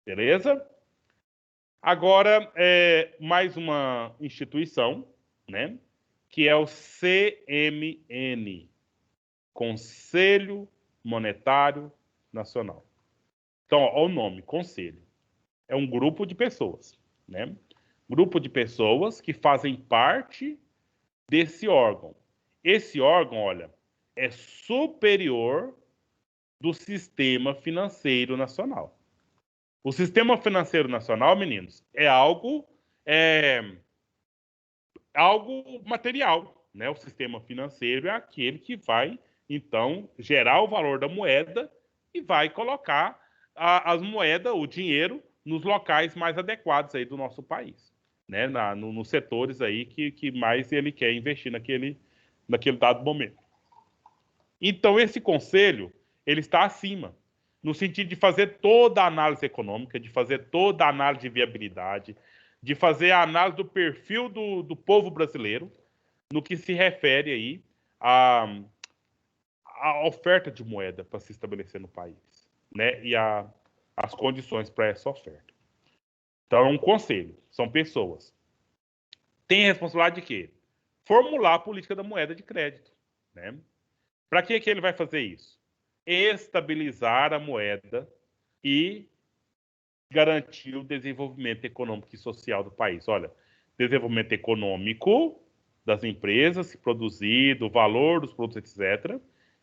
Beleza? Agora, mais uma instituição, né, que é o CMN, Conselho Monetário Nacional. Então, olha o nome, Conselho. É um grupo de pessoas, né? Grupo de pessoas que fazem parte desse órgão. Esse órgão, olha, é superior do Sistema Financeiro Nacional. O Sistema Financeiro Nacional, meninos, é algo material, né? O sistema financeiro é aquele que vai, então, gerar o valor da moeda e vai colocar as moedas, o dinheiro, nos locais mais adequados aí do nosso país, né? Nos setores aí que mais ele quer investir naquele dado momento. Então, esse conselho, ele está acima, no sentido de fazer toda a análise econômica, de fazer toda a análise de viabilidade, de fazer a análise do perfil do povo brasileiro, no que se refere aí à oferta de moeda para se estabelecer no país, né? E as condições para essa oferta. Então, é um conselho, são pessoas. Tem a responsabilidade de quê? Formular a política da moeda de crédito, né? Para que ele vai fazer isso? Estabilizar a moeda e garantir o desenvolvimento econômico e social do país. Olha, desenvolvimento econômico das empresas, produzir, do valor dos produtos, etc.,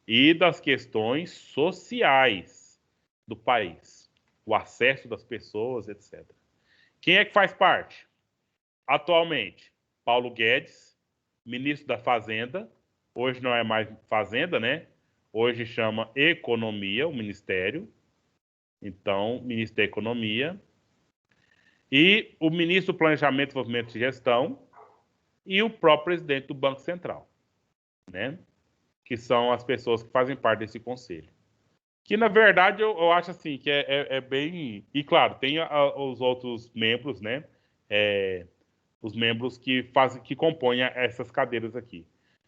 e das questões sociais do país, o acesso das pessoas, etc. Quem é que faz parte? Atualmente, Paulo Guedes, ministro da Fazenda, hoje não é mais Fazenda, né? Hoje chama Economia, o Ministério. Então, ministro da Economia. E o ministro do Planejamento, Desenvolvimento e Gestão. E o próprio presidente do Banco Central, né? Que são as pessoas que fazem parte desse conselho. Que, na verdade, eu acho assim, que é bem... E, claro, tem os outros membros, né? Os membros que compõem essas cadeiras aqui.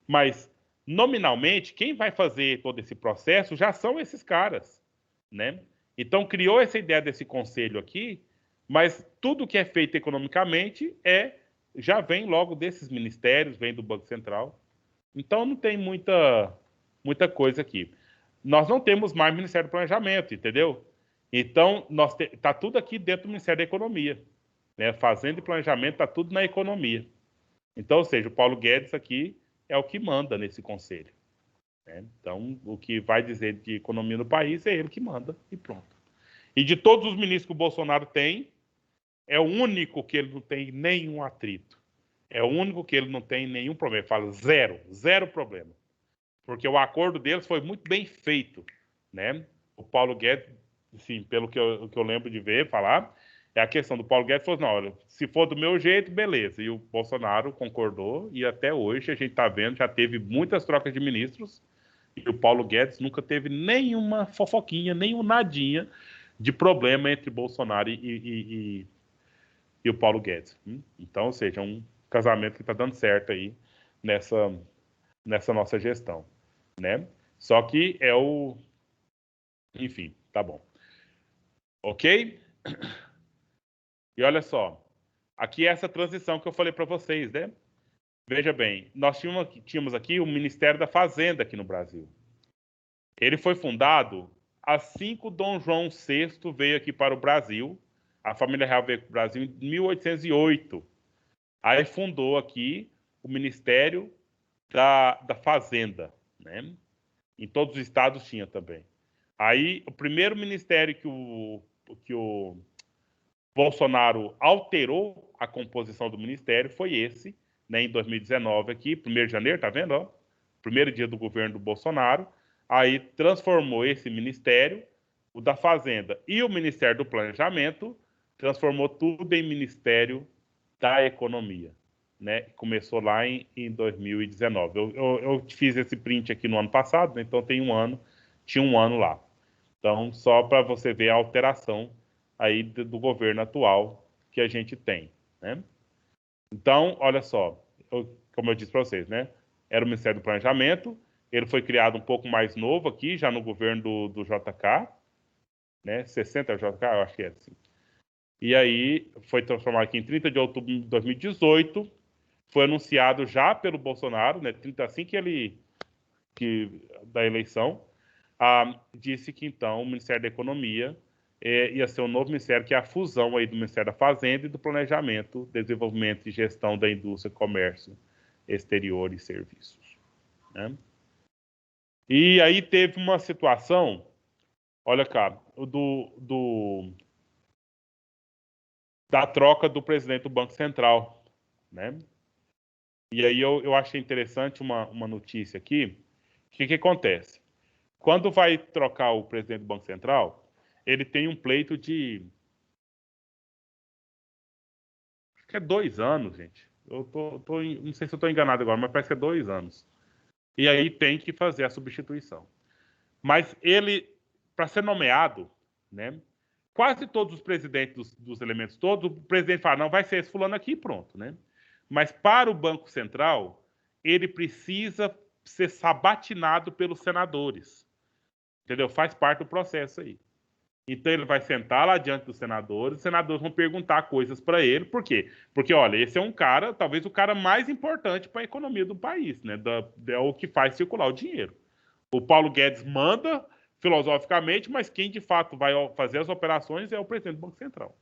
Mas, nominalmente, quem vai fazer todo esse processo já são esses caras, né? Então, criou essa ideia desse conselho aqui, mas tudo que é feito economicamente já vem logo desses ministérios, vem do Banco Central. Então, não tem muita coisa aqui. Nós não temos mais Ministério do Planejamento, entendeu? Então, tá tudo aqui dentro do Ministério da Economia, né? Fazenda e Planejamento está tudo na economia. Então, ou seja, o Paulo Guedes aqui é o que manda nesse conselho, né? Então, o que vai dizer de economia no país é ele que manda e pronto. E de todos os ministros que o Bolsonaro tem, é o único que ele não tem nenhum atrito. É o único que ele não tem nenhum problema. Ele fala zero problema. Porque o acordo deles foi muito bem feito, né? O Paulo Guedes, assim, pelo que eu lembro de ver, falar, é a questão do Paulo Guedes falou, não, olha, se for do meu jeito, beleza. E o Bolsonaro concordou e até hoje a gente está vendo, já teve muitas trocas de ministros e o Paulo Guedes nunca teve nenhuma fofoquinha, nenhum nadinha de problema entre Bolsonaro e o Paulo Guedes. Então, ou seja, um casamento que está dando certo aí nessa nossa gestão, né? Só que enfim, tá bom. Ok? E olha só, aqui é essa transição que eu falei para vocês, né? Veja bem, nós tínhamos aqui o Ministério da Fazenda aqui no Brasil. Ele foi fundado assim que o Dom João VI veio aqui para o Brasil. A família real veio para o Brasil em 1808. Aí fundou aqui o Ministério da Fazenda, né? Em todos os estados tinha também. Aí, o primeiro ministério que o Bolsonaro alterou a composição do ministério foi esse, né, em 2019 aqui, 1º de janeiro, tá vendo? Ó? Primeiro dia do governo do Bolsonaro, aí transformou esse ministério, o da Fazenda e o Ministério do Planejamento, transformou tudo em Ministério da Economia. Né? Começou lá em 2019. Eu fiz esse print aqui no ano passado, né? Então tinha um ano lá. Então, só para você ver a alteração aí do governo atual que a gente tem. Né? Então, olha só, como eu disse para vocês, né? Era o Ministério do Planejamento, ele foi criado um pouco mais novo aqui, já no governo do JK, né? 60 JK, eu acho que é assim. E aí foi transformado aqui em 30 de outubro de 2018, foi anunciado já pelo Bolsonaro, né? Assim da eleição, disse que então o Ministério da Economia ia ser um novo ministério, que é a fusão aí do Ministério da Fazenda e do Planejamento, Desenvolvimento e Gestão da Indústria, Comércio Exterior e Serviços. Né? E aí teve uma situação, olha cá, da troca do presidente do Banco Central, né? E aí eu achei interessante uma notícia aqui. O que acontece? Quando vai trocar o presidente do Banco Central, ele tem um pleito de... Acho que é 2 anos, gente. Eu não sei se eu estou enganado agora, mas parece que é 2 anos. E aí tem que fazer a substituição. Mas ele, para ser nomeado, né? Quase todos os presidentes dos elementos todos, o presidente fala, não, vai ser esse fulano aqui, pronto, né? Mas para o Banco Central, ele precisa ser sabatinado pelos senadores. Entendeu? Faz parte do processo aí. Então ele vai sentar lá diante dos senadores, os senadores vão perguntar coisas para ele. Por quê? Porque, olha, esse é um cara, talvez o cara mais importante para a economia do país, né? É o que faz circular o dinheiro. O Paulo Guedes manda filosoficamente, mas quem de fato vai fazer as operações é o presidente do Banco Central.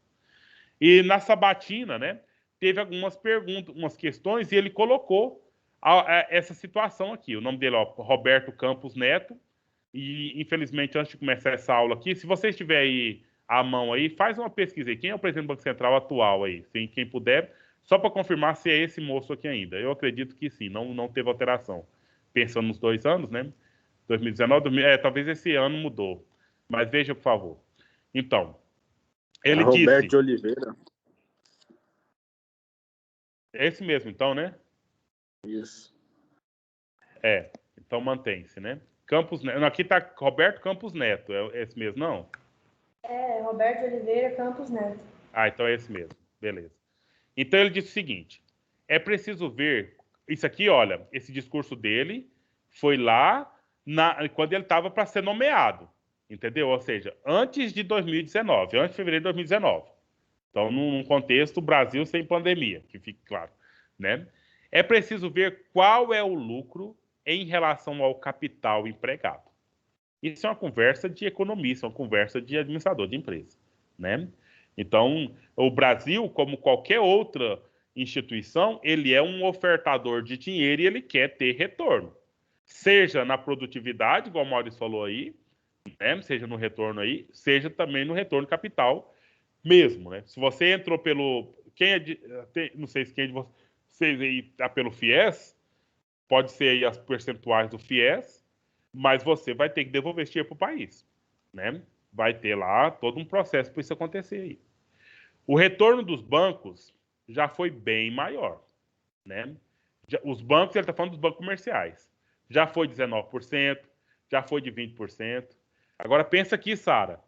E na sabatina, né, teve algumas perguntas, umas questões, e ele colocou essa situação aqui. O nome dele é Roberto Campos Neto. E, infelizmente, antes de começar essa aula aqui, se você estiver aí à mão aí, faz uma pesquisa aí. Quem é o presidente do Banco Central atual aí? Quem puder, só para confirmar se é esse moço aqui ainda. Eu acredito que sim, não teve alteração. Pensando nos 2 anos, né? 2019, talvez esse ano mudou. Mas veja, por favor. Então, ele disse... Roberto de Oliveira. É esse mesmo, então, né? Isso. Então mantém-se, né? Campos Neto. Aqui está Roberto Campos Neto. É esse mesmo, não? Roberto Oliveira Campos Neto. Então é esse mesmo. Beleza. Então ele disse o seguinte: é preciso ver... Isso aqui, olha, esse discurso dele foi lá quando ele estava para ser nomeado. Entendeu? Ou seja, antes de 2019, antes de fevereiro de 2019. Então, num contexto Brasil sem pandemia, que fique claro. Né? É preciso ver qual é o lucro em relação ao capital empregado. Isso é uma conversa de economista, uma conversa de administrador de empresa. Né? Então, o Brasil, como qualquer outra instituição, ele é um ofertador de dinheiro e ele quer ter retorno. Seja na produtividade, igual o Maurício falou aí, né? Seja no retorno aí, seja também no retorno capital mesmo. Né? Se você entrou pelo... não sei se quem de vocês aí está pelo FIES, pode ser aí as percentuais do FIES, mas você vai ter que devolver esse dinheiro para o país. Né? Vai ter lá todo um processo para isso acontecer aí. O retorno dos bancos já foi bem maior. Né? Os bancos, ele está falando dos bancos comerciais, já foi 19%, já foi de 20%. Agora pensa aqui, Sara.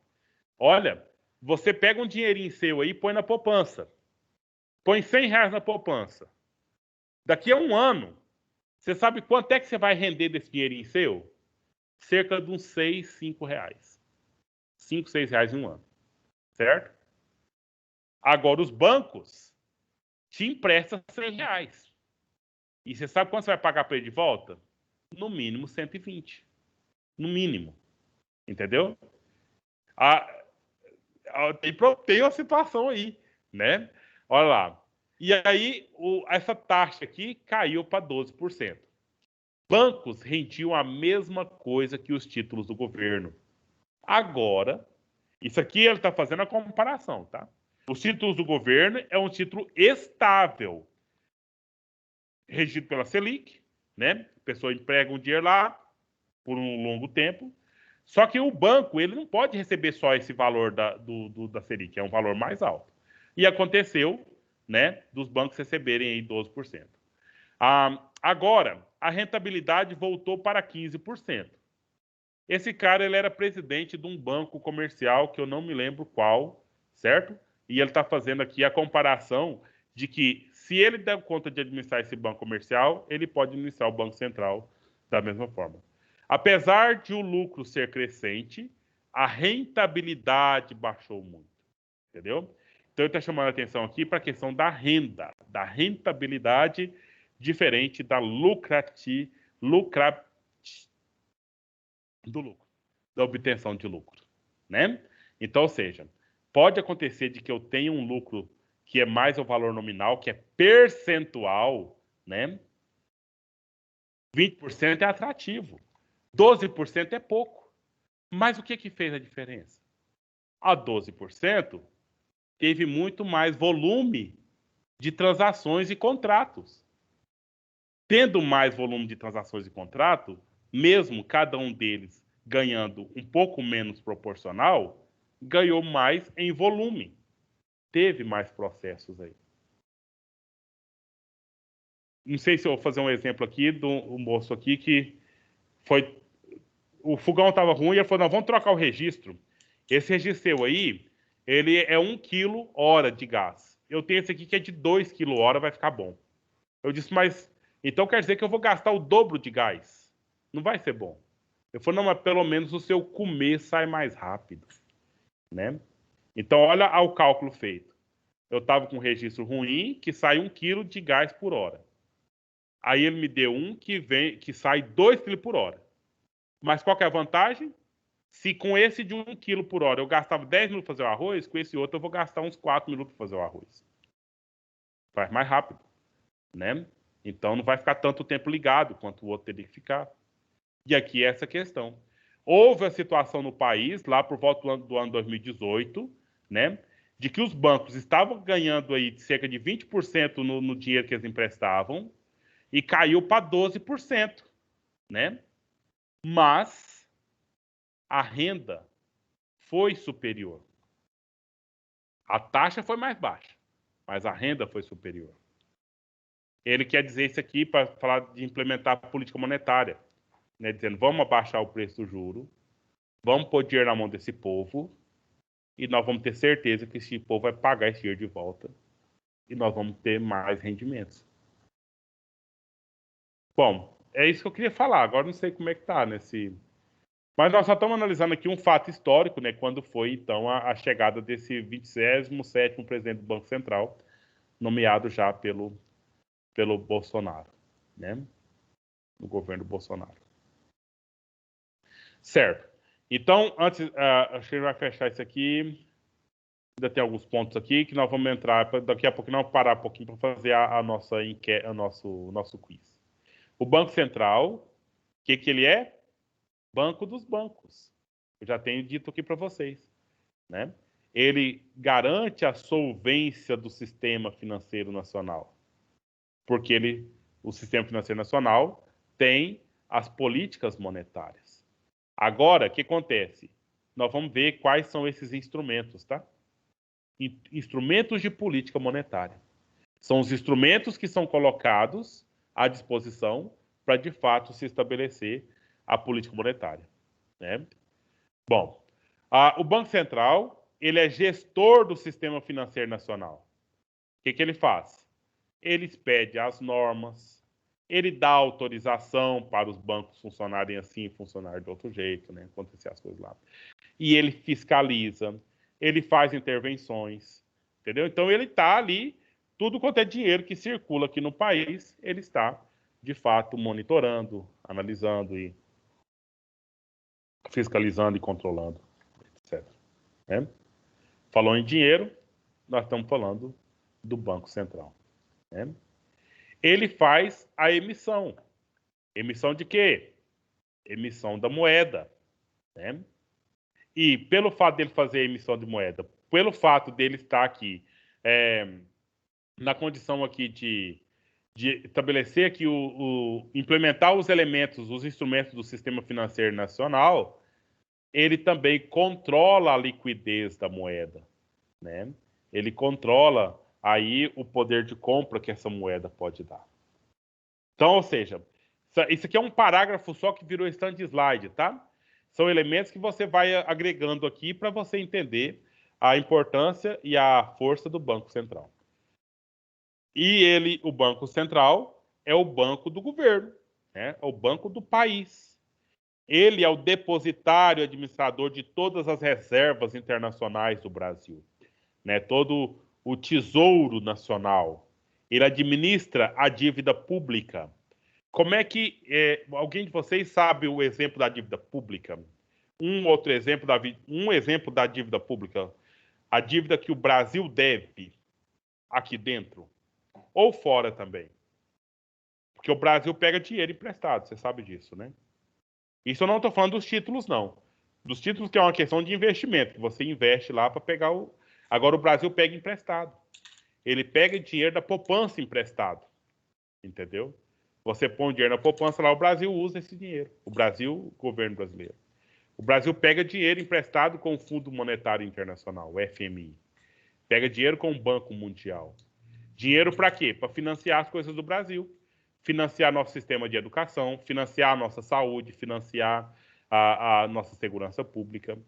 Olha, você pega um dinheirinho seu aí e põe na poupança. Põe R$100 na poupança. Daqui a 1 ano, você sabe quanto é que você vai render desse dinheirinho seu? Cerca de uns 6, 5 reais. 5, 6 reais em 1 ano. Certo? Agora, os bancos te emprestam R$100. E você sabe quanto você vai pagar para ele de volta? No mínimo 120. No mínimo. Entendeu? Tem uma situação aí, né? Olha lá. E aí, essa taxa aqui caiu para 12%. Bancos rendiam a mesma coisa que os títulos do governo. Agora, isso aqui ele está fazendo a comparação, tá? Os títulos do governo é um título estável. regido pela Selic, né? A pessoa emprega um dinheiro lá por um longo tempo. Só que o banco, ele não pode receber só esse valor da Selic, é um valor mais alto. E aconteceu, né, dos bancos receberem aí 12%. Agora, a rentabilidade voltou para 15%. Esse cara, ele era presidente de um banco comercial, que eu não me lembro qual, certo? E ele está fazendo aqui a comparação de que, se ele der conta de administrar esse banco comercial, ele pode administrar o Banco Central da mesma forma. Apesar de o lucro ser crescente, a rentabilidade baixou muito, entendeu? Então, ele está chamando a atenção aqui para a questão da renda, da rentabilidade diferente da do lucro, da obtenção de lucro, né? Então, ou seja, pode acontecer de que eu tenha um lucro que é mais o valor nominal, que é percentual, né? 20% é atrativo, 12% é pouco. Mas o que fez a diferença? A 12% teve muito mais volume de transações e contratos. Tendo mais volume de transações e contrato, mesmo cada um deles ganhando um pouco menos proporcional, ganhou mais em volume. Teve mais processos aí. Não sei se eu vou fazer um exemplo aqui do moço aqui que foi... O fogão estava ruim e ele falou, não, vamos trocar o registro. Esse registro seu aí, ele é 1 kWh de gás. Eu tenho esse aqui que é de 2 kWh, vai ficar bom. Eu disse, mas... Então quer dizer que eu vou gastar o dobro de gás. Não vai ser bom. Eu falei, não, mas pelo menos o seu comer sai mais rápido, né? Então, olha o cálculo feito. Eu estava com um registro ruim, que sai 1 kg de gás por hora. Aí ele me deu um que sai 2 kg por hora. Mas qual que é a vantagem? Se com esse de 1 kg por hora eu gastava 10 minutos para fazer o arroz, com esse outro eu vou gastar uns 4 minutos para fazer o arroz. Faz mais rápido, né? Então não vai ficar tanto tempo ligado quanto o outro teria que ficar. E aqui é essa questão. Houve a situação no país, lá por volta do ano 2018, né, de que os bancos estavam ganhando aí cerca de 20% no dinheiro que eles emprestavam e caiu para 12%, né? Mas a renda foi superior. A taxa foi mais baixa, mas a renda foi superior. Ele quer dizer isso aqui para falar de implementar a política monetária, né, dizendo, vamos abaixar o preço do juro, vamos pôr dinheiro na mão desse povo e nós vamos ter certeza que esse povo vai pagar esse dinheiro de volta e nós vamos ter mais rendimentos. Bom, é isso que eu queria falar. Agora não sei como é que tá nesse... Mas nós só estamos analisando aqui um fato histórico, né, quando foi, então, a chegada desse 27º presidente do Banco Central, nomeado já pelo Bolsonaro, né, no governo Bolsonaro. Certo. Então, antes, acho que a gente vai fechar isso aqui. Ainda tem alguns pontos aqui que nós vamos entrar. Daqui a pouco nós vamos parar um pouquinho para fazer a nossa nosso quiz. O Banco Central, o que ele é? Banco dos bancos. Eu já tenho dito aqui para vocês, né? Ele garante a solvência do sistema financeiro nacional. Porque o sistema financeiro nacional tem as políticas monetárias. Agora, o que acontece? Nós vamos ver quais são esses instrumentos, tá? Instrumentos de política monetária. São os instrumentos que são colocados à disposição para, de fato, se estabelecer a política monetária, né? Bom, o Banco Central, ele é gestor do sistema financeiro nacional. O que ele faz? Ele expede as normas, ele dá autorização para os bancos funcionarem assim e funcionarem de outro jeito, né? Acontecer as coisas lá. E ele fiscaliza, ele faz intervenções, entendeu? Então ele está ali, tudo quanto é dinheiro que circula aqui no país, ele está, de fato, monitorando, analisando e fiscalizando e controlando, etc. Né? Falou em dinheiro, nós estamos falando do Banco Central, né? Ele faz a emissão. Emissão de quê? Emissão da moeda, né? E pelo fato dele fazer a emissão de moeda, pelo fato dele estar aqui na condição aqui de estabelecer que implementar os elementos, os instrumentos do sistema financeiro nacional, ele também controla a liquidez da moeda, né? Ele controla aí o poder de compra que essa moeda pode dar. Então, ou seja, isso aqui é um parágrafo só que virou stand slide, tá? São elementos que você vai agregando aqui para você entender a importância e a força do Banco Central. E o Banco Central, é o banco do governo, né? É o banco do país. Ele é o depositário administrador de todas as reservas internacionais do Brasil, né? Todo o tesouro nacional. Ele administra a dívida pública. Como é que alguém de vocês sabe o exemplo da dívida pública? Um exemplo da dívida pública, a dívida que o Brasil deve aqui dentro ou fora também. Porque o Brasil pega dinheiro emprestado, você sabe disso, né? Isso eu não estou falando dos títulos, não. Dos títulos que é uma questão de investimento, que você investe lá para pegar o... Agora o Brasil pega emprestado. Ele pega dinheiro da poupança emprestado. Entendeu? Você põe o dinheiro na poupança lá, o Brasil usa esse dinheiro. O Brasil, o governo brasileiro. O Brasil pega dinheiro emprestado com o Fundo Monetário Internacional, o FMI. Pega dinheiro com o Banco Mundial. Dinheiro para quê? Para financiar as coisas do Brasil. Financiar nosso sistema de educação, financiar a nossa saúde, financiar a nossa segurança pública.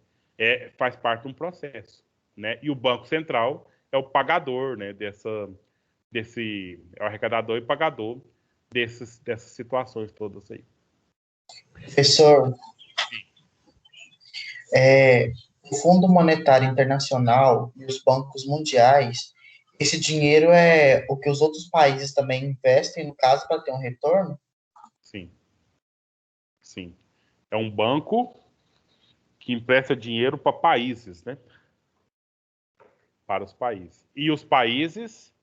Faz parte de um processo, né? E o Banco Central é o pagador, né, é o arrecadador e pagador dessas situações todas aí. Professor, o Fundo Monetário Internacional e os bancos mundiais, esse dinheiro é o que os outros países também investem, no caso, para ter um retorno? Sim. Sim. É um banco que empresta dinheiro para países, né? Para os países. E os países...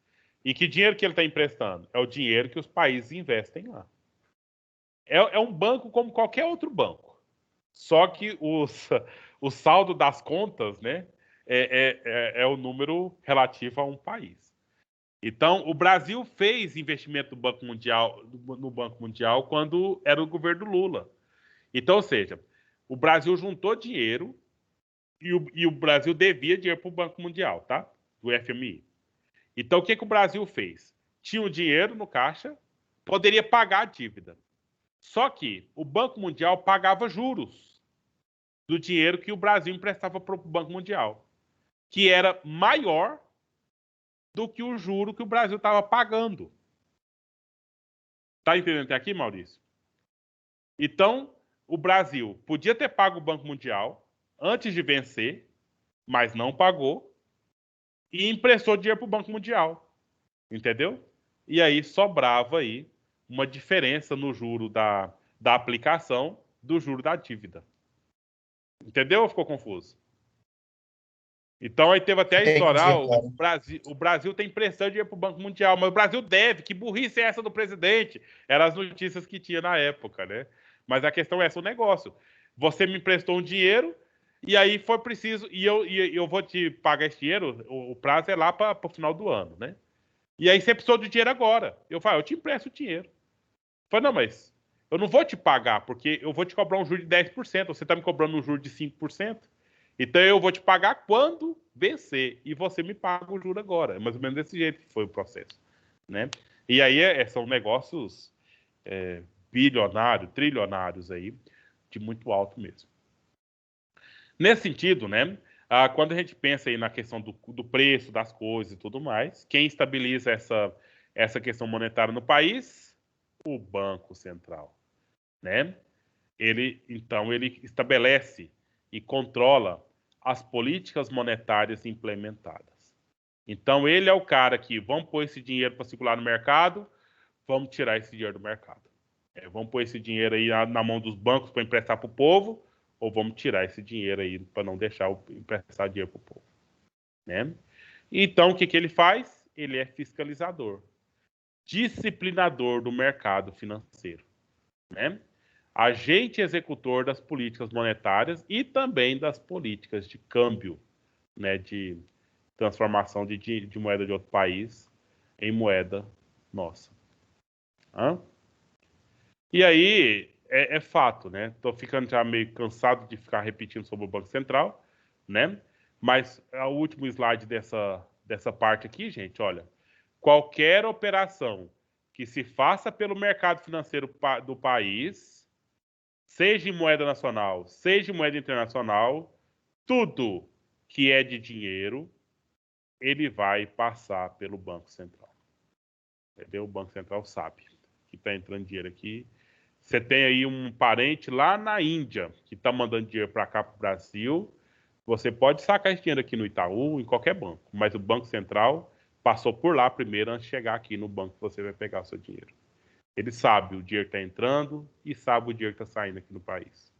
E que dinheiro que ele está emprestando? É o dinheiro que os países investem lá. É um banco como qualquer outro banco. Só que o saldo das contas, né, é o número relativo a um país. Então, o Brasil fez investimento no Banco Mundial quando era o governo Lula. Então, ou seja, o Brasil juntou dinheiro e o Brasil devia dinheiro para o Banco Mundial, tá? Do FMI. Então, o que o Brasil fez? Tinha o dinheiro no caixa, poderia pagar a dívida. Só que o Banco Mundial pagava juros do dinheiro que o Brasil emprestava para o Banco Mundial, que era maior do que o juro que o Brasil estava pagando. Tá entendendo até aqui, Maurício? Então, o Brasil podia ter pago o Banco Mundial antes de vencer, mas não pagou e emprestou dinheiro para o Banco Mundial. Entendeu? E aí sobrava aí uma diferença no juro da aplicação do juro da dívida. Entendeu ou ficou confuso? Então aí teve até a história, o Brasil tem emprestando dinheiro para o Banco Mundial, mas o Brasil deve, que burrice é essa do presidente? Eram as notícias que tinha na época, né? Mas a questão é essa, o negócio. Você me emprestou um dinheiro e aí foi preciso, e eu vou te pagar esse dinheiro, o prazo é lá para o final do ano, né? E aí você precisou de dinheiro agora. Eu falo, eu te empresto o dinheiro. Eu falo, não, mas eu não vou te pagar, porque eu vou te cobrar um juro de 10%, você está me cobrando um juro de 5%. Então eu vou te pagar quando vencer, e você me paga o juro agora. É mais ou menos desse jeito que foi o processo, né? E aí são negócios bilionários, trilionários aí, de muito alto mesmo. Nesse sentido, né? Quando a gente pensa aí na questão do preço das coisas e tudo mais, quem estabiliza essa questão monetária no país? O Banco Central, né? Então, ele estabelece e controla as políticas monetárias implementadas. Então, ele é o cara que, vamos pôr esse dinheiro para circular no mercado, vamos tirar esse dinheiro do mercado. Vamos pôr esse dinheiro aí na mão dos bancos para emprestar para o povo, ou vamos tirar esse dinheiro aí para não deixar emprestar dinheiro para o povo, né? Então, o que ele faz? Ele é fiscalizador, disciplinador do mercado financeiro, né? Agente executor das políticas monetárias e também das políticas de câmbio, né? De transformação de moeda de outro país em moeda nossa. Hã? E aí, é fato, né? Estou ficando já meio cansado de ficar repetindo sobre o Banco Central, né? Mas o último slide dessa parte aqui, gente, olha. Qualquer operação que se faça pelo mercado financeiro do país, seja em moeda nacional, seja em moeda internacional, tudo que é de dinheiro, ele vai passar pelo Banco Central. Entendeu? O Banco Central sabe que está entrando dinheiro aqui. Você tem aí um parente lá na Índia que está mandando dinheiro para cá, para o Brasil. Você pode sacar esse dinheiro aqui no Itaú, em qualquer banco, mas o Banco Central passou por lá primeiro antes de chegar aqui no banco que você vai pegar o seu dinheiro. Ele sabe o dinheiro que está entrando e sabe o dinheiro que está saindo aqui no país.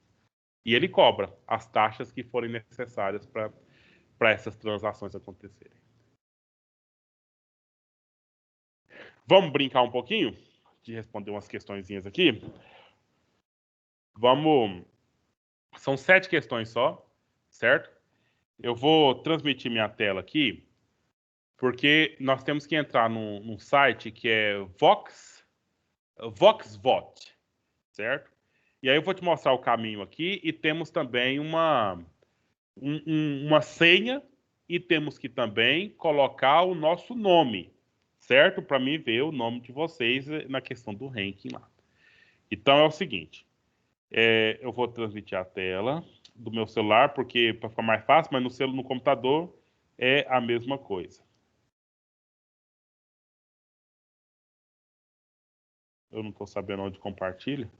E ele cobra as taxas que forem necessárias para essas transações acontecerem. Vamos brincar um pouquinho de responder umas questõezinhas aqui? Vamos. São 7 questões só, certo? Eu vou transmitir minha tela aqui, porque nós temos que entrar num site que é VoxVote, certo? E aí eu vou te mostrar o caminho aqui e temos também uma senha e temos que também colocar o nosso nome, certo? Para mim ver o nome de vocês na questão do ranking lá. Então é o seguinte, eu vou transmitir a tela do meu celular, porque para ficar mais fácil, mas no computador é a mesma coisa. Eu não estou sabendo onde compartilha.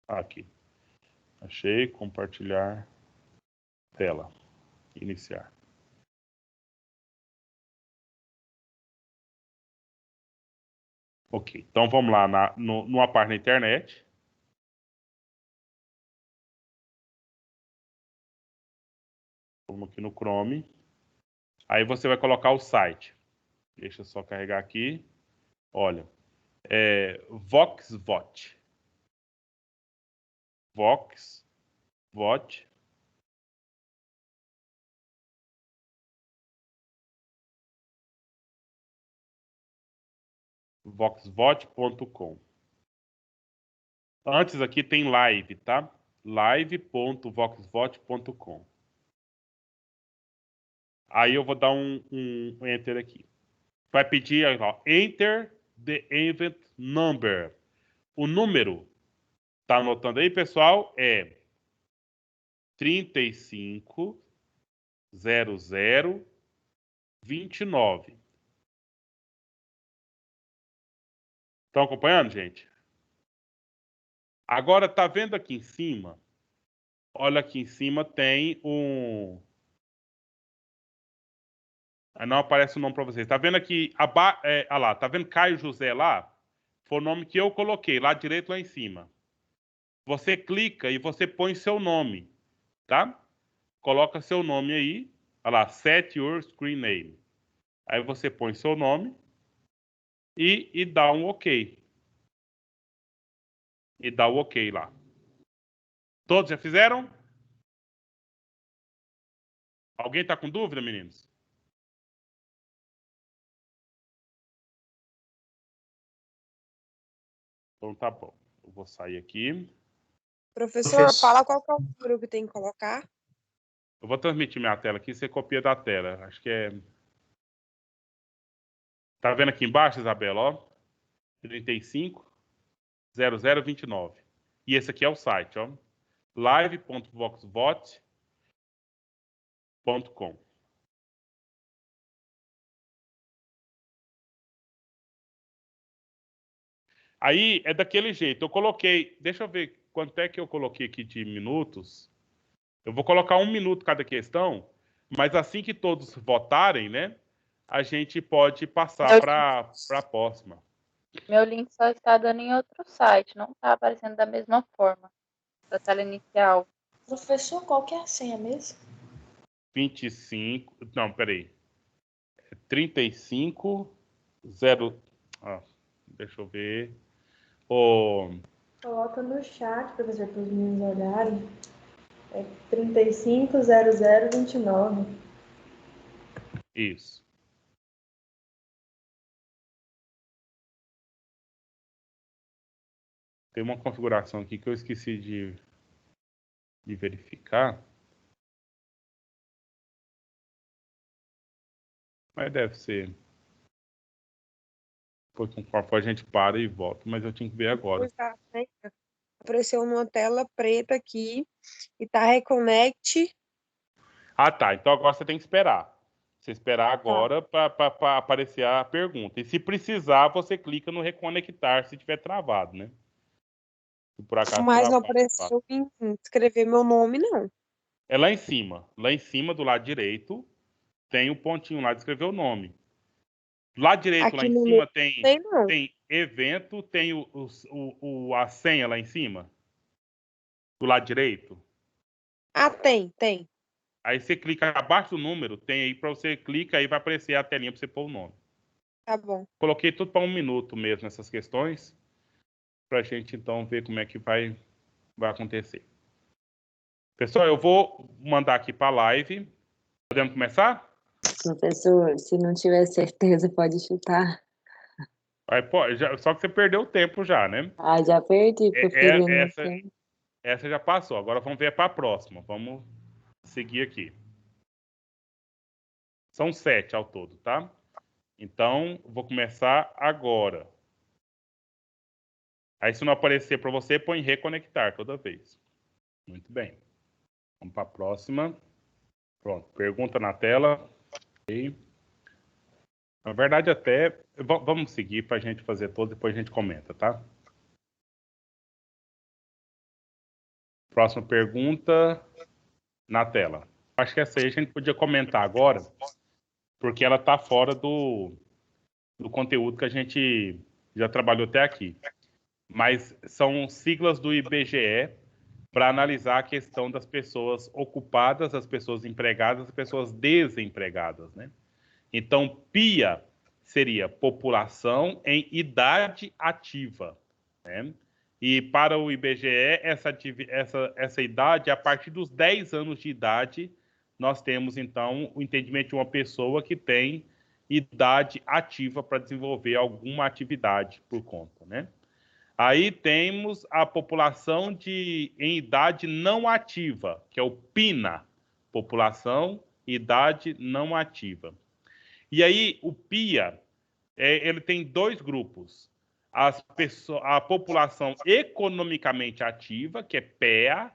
Aqui. Achei, compartilhar tela. Iniciar. Ok, então vamos lá numa página na internet. Vamos aqui no Chrome. Aí você vai colocar o site. Deixa eu só carregar aqui. Olha, VoxVote. VoxVote. VoxVote.com. Antes aqui tem live, tá? live.voxvote.com. Aí eu vou dar um enter aqui. Vai pedir, ó, enter the event number. O número, tá anotando aí, pessoal? É 350029. Estão acompanhando, gente? Agora, tá vendo aqui em cima? Olha, aqui em cima tem um... Não aparece o nome para vocês. Tá vendo aqui? Lá, tá vendo Caio José lá? Foi o nome que eu coloquei, lá direito, lá em cima. Você clica e você põe seu nome, tá? Coloca seu nome aí. Olha lá, set your screen name. Aí você põe seu nome e dá um OK. E dá o OK lá. Todos já fizeram? Alguém tá com dúvida, meninos? Então tá bom. Eu vou sair aqui. Professor, fala qual que é o número que tem que colocar. Eu vou transmitir minha tela aqui, você copia da tela. Acho que é... Tá vendo aqui embaixo, Isabela, ó? 350029. E esse aqui é o site, ó. live.voxvote.com. Aí é daquele jeito. Eu coloquei, deixa eu ver quanto é que eu coloquei aqui de minutos. Eu vou colocar 1 minuto cada questão, mas assim que todos votarem, né, a gente pode passar para a próxima. Meu link só está dando em outro site, não está aparecendo da mesma forma da tela inicial. Professor, qual que é a senha mesmo? 25, não, peraí. 35, 0, deixa eu ver. Coloca no chat, professor, para os meninos olharem. É 350029. Isso. Tem uma configuração aqui que eu esqueci de verificar. Mas deve ser. Depois, conforme a gente para e volta. Mas eu tinha que ver agora. Apareceu numa tela preta aqui e tá Reconnect. Ah, tá. Então agora você tem que esperar. Você esperar agora para aparecer a pergunta. E se precisar, você clica no reconectar se tiver travado, né? Se por acaso Mas não travar. apareceu em escrever meu nome, não. É lá em cima. Lá em cima, do lado direito, tem o pontinho lá de escrever o nome. Do lado direito, lá Aqui em no meu cima, tem não. evento, tem a senha lá em cima. Do lado direito. Ah, tem. Aí você clica abaixo do número, tem aí para você clicar, aí vai aparecer a telinha para você pôr o nome. Tá bom. Coloquei tudo para 1 minuto mesmo essas questões, para a gente então ver como é que vai acontecer. Pessoal, eu vou mandar aqui para a live. Podemos começar? Professor, se não tiver certeza, pode chutar. Aí, só que você perdeu o tempo já, né? Ah, já perdi, preferindo não ser. Essa já passou. Agora vamos ver para a próxima. Vamos seguir aqui. São 7 ao todo, tá? Então, vou começar agora. Aí, se não aparecer para você, põe reconectar toda vez. Muito bem. Vamos para a próxima. Pronto. Pergunta na tela. Okay. Na verdade, até... Vamos seguir para a gente fazer todo, depois a gente comenta, tá? Próxima pergunta na tela. Acho que essa aí a gente podia comentar agora, porque ela está fora do conteúdo que a gente já trabalhou até aqui. Mas são siglas do IBGE para analisar a questão das pessoas ocupadas, das pessoas empregadas, das pessoas desempregadas, né? Então, PIA seria população em idade ativa, né? E para o IBGE, essa idade, a partir dos 10 anos de idade, nós temos, então, o entendimento de uma pessoa que tem idade ativa para desenvolver alguma atividade por conta, né? Aí temos a população em idade não ativa, que é o PINA, população idade não ativa. E aí o PIA, ele tem 2 grupos. A população economicamente ativa, que é PEA,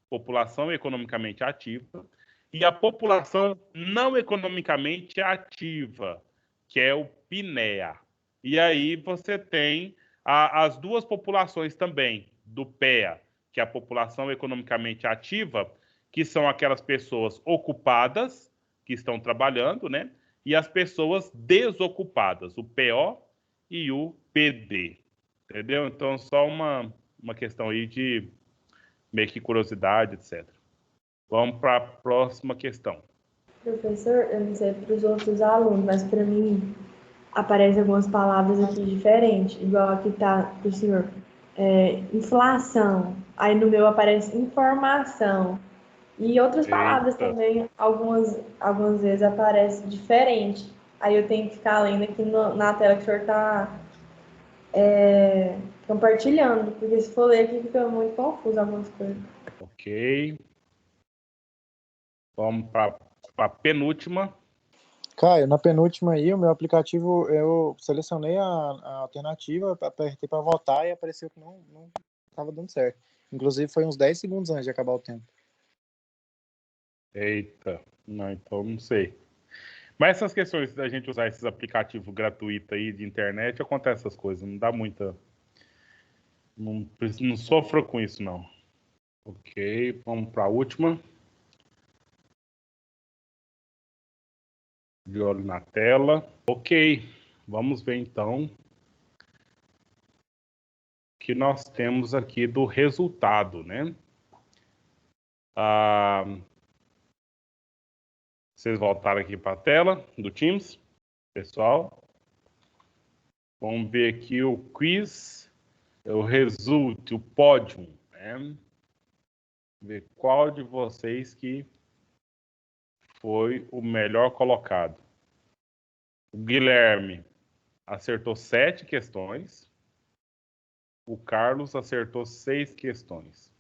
população economicamente ativa, e a população não economicamente ativa, que é o PINEA. E aí você tem as 2 populações também, do PEA, que é a população economicamente ativa, que são aquelas pessoas ocupadas, que estão trabalhando, né? E as pessoas desocupadas, o PO e o PD. Entendeu? Então, só uma questão aí de meio que curiosidade, etc. Vamos para a próxima questão. Professor, eu não sei para os outros alunos, mas para mim aparecem algumas palavras aqui diferentes, igual aqui está para o senhor. Inflação, aí no meu aparece informação. E outras palavras também, algumas vezes aparecem diferente. Aí eu tenho que ficar lendo aqui na tela que o senhor está compartilhando, porque se for ler aqui fica muito confuso algumas coisas. Ok. Vamos para a penúltima. Caio, na penúltima aí, o meu aplicativo, eu selecionei a alternativa, apertei para votar e apareceu que não estava dando certo. Inclusive, foi uns 10 segundos antes de acabar o tempo. Eita, não, então não sei. Mas essas questões da gente usar esses aplicativos gratuitos aí de internet, acontece essas coisas, não dá muita... Não sofra com isso, não. Ok, vamos para a última. De olho na tela. Ok, vamos ver então o que nós temos aqui do resultado, né? Vocês voltaram aqui para a tela do Teams, pessoal. Vamos ver aqui o quiz, o resultado, o pódio, né? Ver qual de vocês que foi o melhor colocado. O Guilherme acertou 7 questões. O Carlos acertou 6 questões.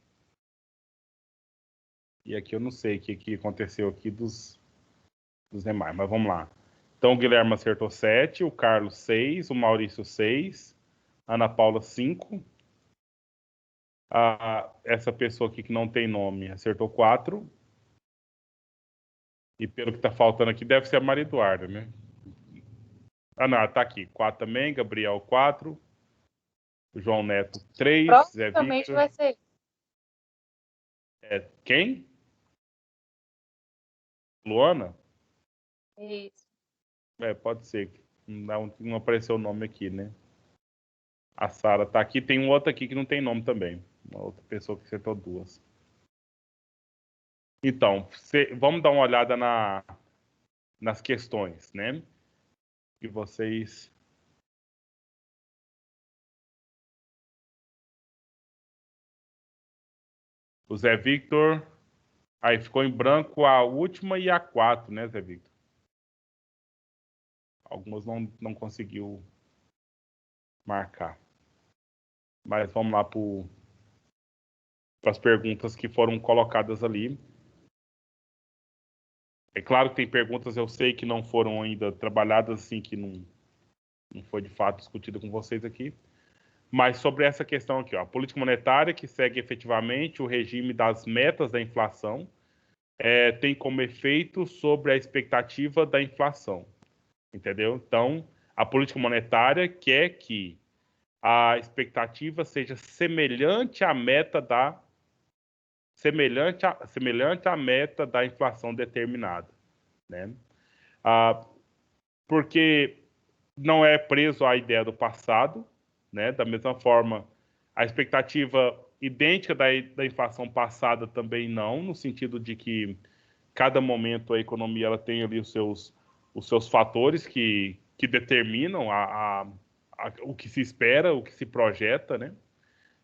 E aqui eu não sei o que aconteceu aqui dos demais, mas vamos lá. Então, o Guilherme acertou 7, o Carlos 6, o Maurício 6, a Ana Paula 5. Essa pessoa aqui que não tem nome acertou 4. E pelo que está faltando aqui, deve ser a Maria Eduarda, né? Não, tá aqui. 4 também, Gabriel 4. João Neto 3. Zé Provavelmente Victor. vai ser. Quem? Luana? Isso. Pode ser. Não apareceu o nome aqui, né? A Sara tá aqui. Tem um outro aqui que não tem nome também. Uma outra pessoa que acertou 2. Então, vamos dar uma olhada nas questões, né? Que vocês... O Zé Victor... Aí ficou em branco a última e a 4, né, Zé Victor? Algumas não conseguiu marcar. Mas vamos lá para as perguntas que foram colocadas ali. É claro que tem perguntas, eu sei que não foram ainda trabalhadas, assim, que não foi de fato discutida com vocês aqui. Mas sobre essa questão aqui, ó, a política monetária que segue efetivamente o regime das metas da inflação tem como efeito sobre a expectativa da inflação. Entendeu? Então, a política monetária quer que a expectativa seja semelhante à meta da inflação determinada, né? Porque não é preso à ideia do passado, né? Da mesma forma, a expectativa idêntica da inflação passada também não, no sentido de que cada momento a economia ela tem ali os seus fatores que determinam o que se espera, o que se projeta, né?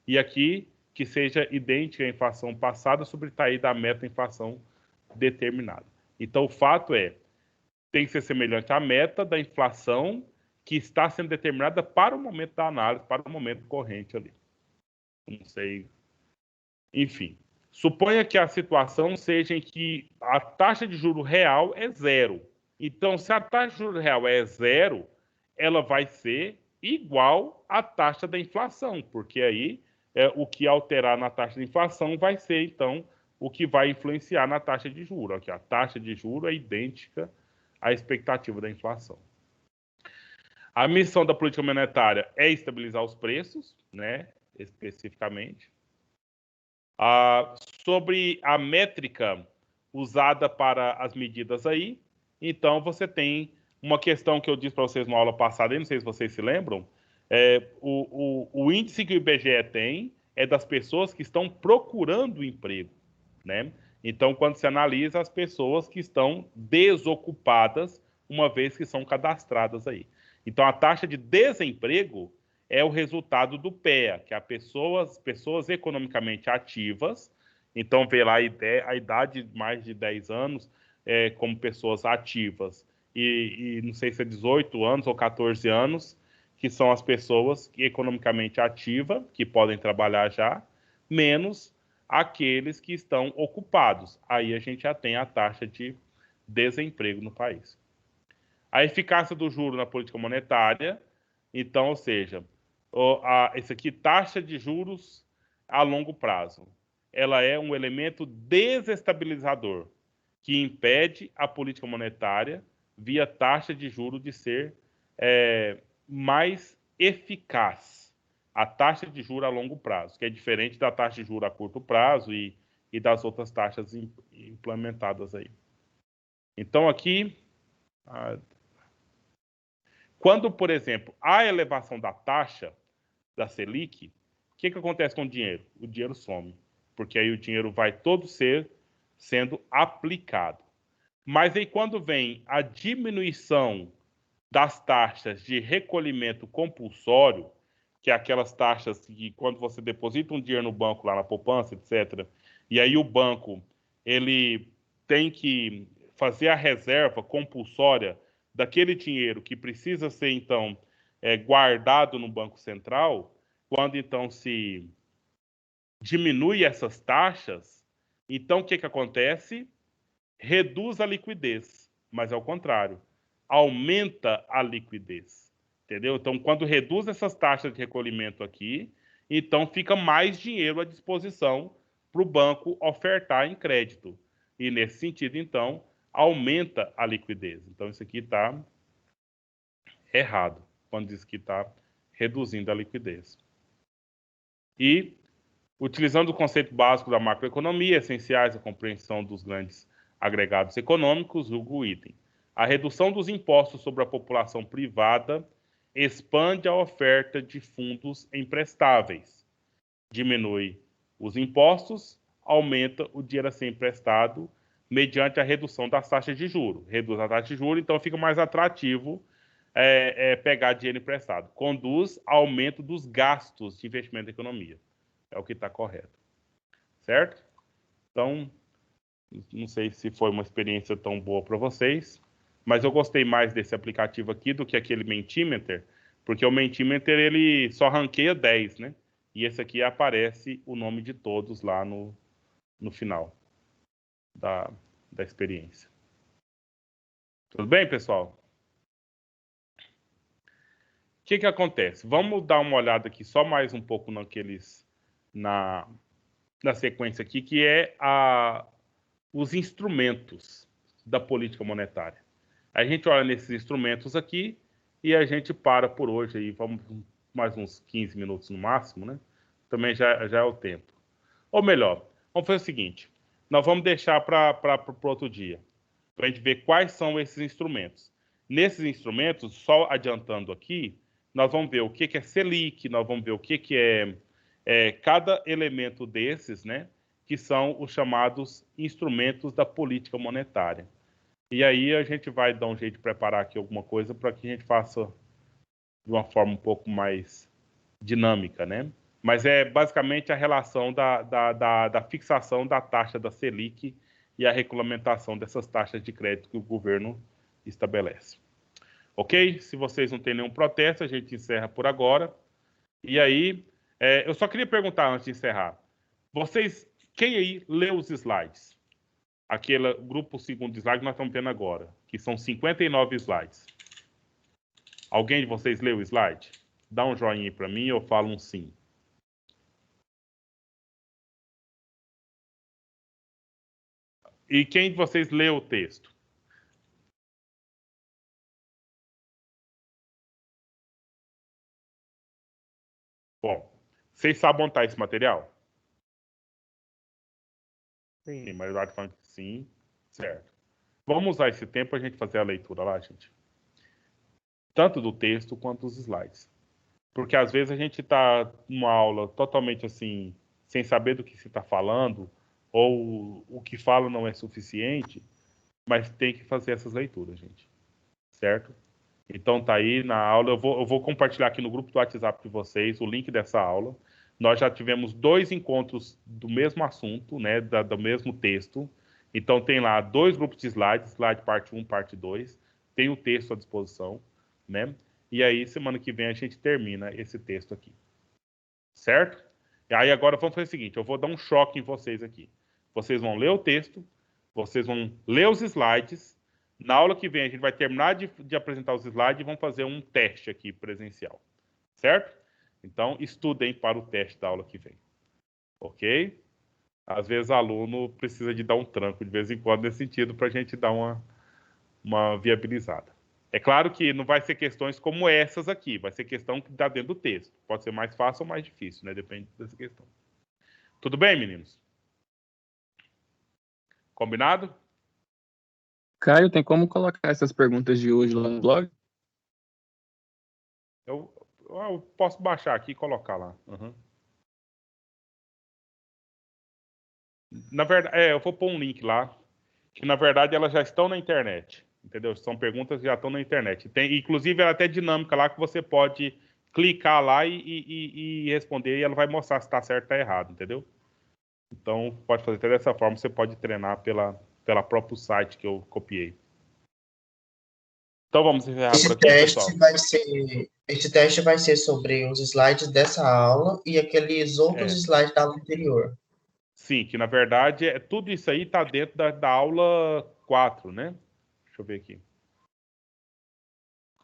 E aqui que seja idêntica à inflação passada sobretair da meta inflação determinada. Então, o fato tem que ser semelhante à meta da inflação que está sendo determinada para o momento da análise, para o momento corrente ali. Não sei. Enfim, suponha que a situação seja em que a taxa de juro real é 0. Então, se a taxa de juros real é 0, ela vai ser igual à taxa da inflação, porque aí o que alterar na taxa de inflação vai ser, então, o que vai influenciar na taxa de juros. Aqui, a taxa de juros é idêntica à expectativa da inflação. A missão da política monetária é estabilizar os preços, né, especificamente. Sobre a métrica usada para as medidas aí, então você tem uma questão que eu disse para vocês na aula passada, não sei se vocês se lembram, o índice que o IBGE tem é das pessoas que estão procurando emprego, né? Então, quando se analisa as pessoas que estão desocupadas, uma vez que são cadastradas aí. Então, a taxa de desemprego é o resultado do PEA, que é pessoas economicamente ativas. Então, vê lá a idade de mais de 10 anos como pessoas ativas. E não sei se é 18 anos ou 14 anos, que são as pessoas economicamente ativas, que podem trabalhar já, menos aqueles que estão ocupados. Aí a gente já tem a taxa de desemprego no país. A eficácia do juro na política monetária, então, ou seja, esse aqui, taxa de juros a longo prazo. Ela é um elemento desestabilizador que impede a política monetária, via taxa de juros, de ser mais eficaz. A taxa de juros a longo prazo, que é diferente da taxa de juros a curto prazo e das outras taxas implementadas aí. Então, aqui, quando, por exemplo, há elevação da taxa da Selic, o que acontece com o dinheiro? O dinheiro some, porque aí o dinheiro vai todo sendo aplicado. Mas aí quando vem a diminuição das taxas de recolhimento compulsório, que é aquelas taxas que quando você deposita um dinheiro no banco, lá na poupança, etc., e aí o banco ele tem que fazer a reserva compulsória daquele dinheiro que precisa ser, então, guardado no Banco Central, quando, então, se diminui essas taxas, então, o que acontece? Reduz a liquidez, mas ao contrário, aumenta a liquidez, entendeu? Então, quando reduz essas taxas de recolhimento aqui, então fica mais dinheiro à disposição para o banco ofertar em crédito. E nesse sentido, então, aumenta a liquidez. Então, isso aqui está errado, quando diz que está reduzindo a liquidez. E, utilizando o conceito básico da macroeconomia, essenciais à compreensão dos grandes agregados econômicos, julgo o item. A redução dos impostos sobre a população privada expande a oferta de fundos emprestáveis. Diminui os impostos, aumenta o dinheiro a ser emprestado mediante a redução das taxas de juros. Reduz a taxa de juros, então fica mais atrativo pegar dinheiro emprestado. Conduz ao aumento dos gastos de investimento na economia. É o que está correto. Certo? Então, não sei se foi uma experiência tão boa para vocês, mas eu gostei mais desse aplicativo aqui do que aquele Mentimeter, porque o Mentimeter ele só ranqueia 10, né? E esse aqui aparece o nome de todos lá no final da experiência. Tudo bem, pessoal? O que acontece? Vamos dar uma olhada aqui só mais um pouco na sequência aqui, que é os instrumentos da política monetária. A gente olha nesses instrumentos aqui e a gente para por hoje aí, vamos mais uns 15 minutos no máximo, né? Também já é o tempo. Ou melhor, vamos fazer o seguinte, nós vamos deixar para outro dia, para a gente ver quais são esses instrumentos. Nesses instrumentos, só adiantando aqui, nós vamos ver o que é Selic, nós vamos ver o que é cada elemento desses, né? Que são os chamados instrumentos da política monetária. E aí a gente vai dar um jeito de preparar aqui alguma coisa para que a gente faça de uma forma um pouco mais dinâmica, né? Mas é basicamente a relação da fixação da taxa da Selic e a regulamentação dessas taxas de crédito que o governo estabelece. Ok? Se vocês não têm nenhum protesto, a gente encerra por agora. E aí, eu só queria perguntar antes de encerrar. Quem aí leu os slides? Aquele grupo segundo slide que nós estamos vendo agora, que são 59 slides. Alguém de vocês leu o slide? Dá um joinha aí para mim ou fala um sim. E quem de vocês leu o texto? Bom, vocês sabem montar esse material? Sim. Mas eu acho que sim. Certo. Vamos usar esse tempo para a gente fazer a leitura lá, gente. Tanto do texto quanto dos slides. Porque às vezes a gente está numa aula totalmente assim, sem saber do que se está falando, ou o que fala não é suficiente, mas tem que fazer essas leituras, gente. Certo? Então tá aí na aula, eu vou compartilhar aqui no grupo do WhatsApp de vocês o link dessa aula. Nós já tivemos 2 encontros do mesmo assunto, né, do mesmo texto. Então tem lá 2 grupos de slides, slide parte 1, parte 2. Tem o texto à disposição, né? E aí semana que vem a gente termina esse texto aqui. Certo? E aí agora vamos fazer o seguinte, eu vou dar um choque em vocês aqui. Vocês vão ler o texto, vocês vão ler os slides. Na aula que vem, a gente vai terminar de apresentar os slides e vamos fazer um teste aqui presencial. Certo? Então, estudem para o teste da aula que vem. Ok? Às vezes, o aluno precisa de dar um tranco de vez em quando nesse sentido para a gente dar uma viabilizada. É claro que não vai ser questões como essas aqui. Vai ser questão que dá dentro do texto. Pode ser mais fácil ou mais difícil, né? Depende dessa questão. Tudo bem, meninos? Combinado? Caio, tem como colocar essas perguntas de hoje lá no blog? Eu posso baixar aqui e colocar lá. Uhum. Na verdade, eu vou pôr um link lá, que na verdade elas já estão na internet, entendeu? São perguntas que já estão na internet. Inclusive, ela é até dinâmica lá que você pode clicar lá e responder e ela vai mostrar se está certo ou está errado, entendeu? Então, pode fazer até dessa forma, você pode treinar pela próprio site que eu copiei. Então vamos encerrar por Esse aqui, pessoal? teste vai ser sobre os slides dessa aula e aqueles outros É. slides da aula anterior. Sim, que na verdade tudo isso aí está dentro da aula 4, né? Deixa eu ver aqui.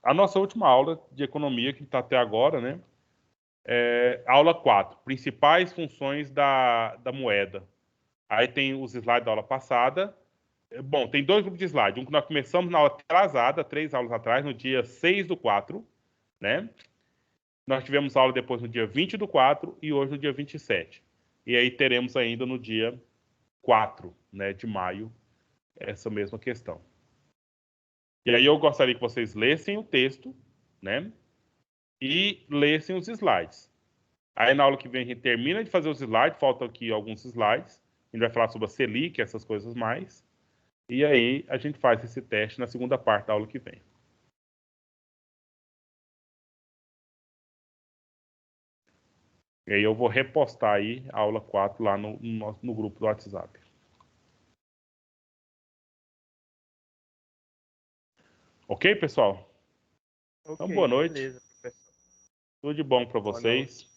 A nossa última aula de economia, que está até agora, né? Aula 4, principais funções da moeda. Aí tem os slides da aula passada. Bom, tem 2 grupos de slides. Um que nós começamos na aula atrasada, 3 aulas atrás, no dia 6/4, né? Nós tivemos aula depois no dia 20/4 e hoje no dia 27. E aí teremos ainda no dia 4, né, de maio, essa mesma questão. E aí eu gostaria que vocês lessem o texto, né? E lessem os slides. Aí na aula que vem a gente termina de fazer os slides, faltam aqui alguns slides. A gente vai falar sobre a Selic, essas coisas mais. E aí a gente faz esse teste na segunda parte da aula que vem. E aí eu vou repostar aí a aula 4 lá no grupo do WhatsApp. Ok, pessoal? Então, boa noite. Beleza, professor. Tudo de bom para Boa vocês. noite.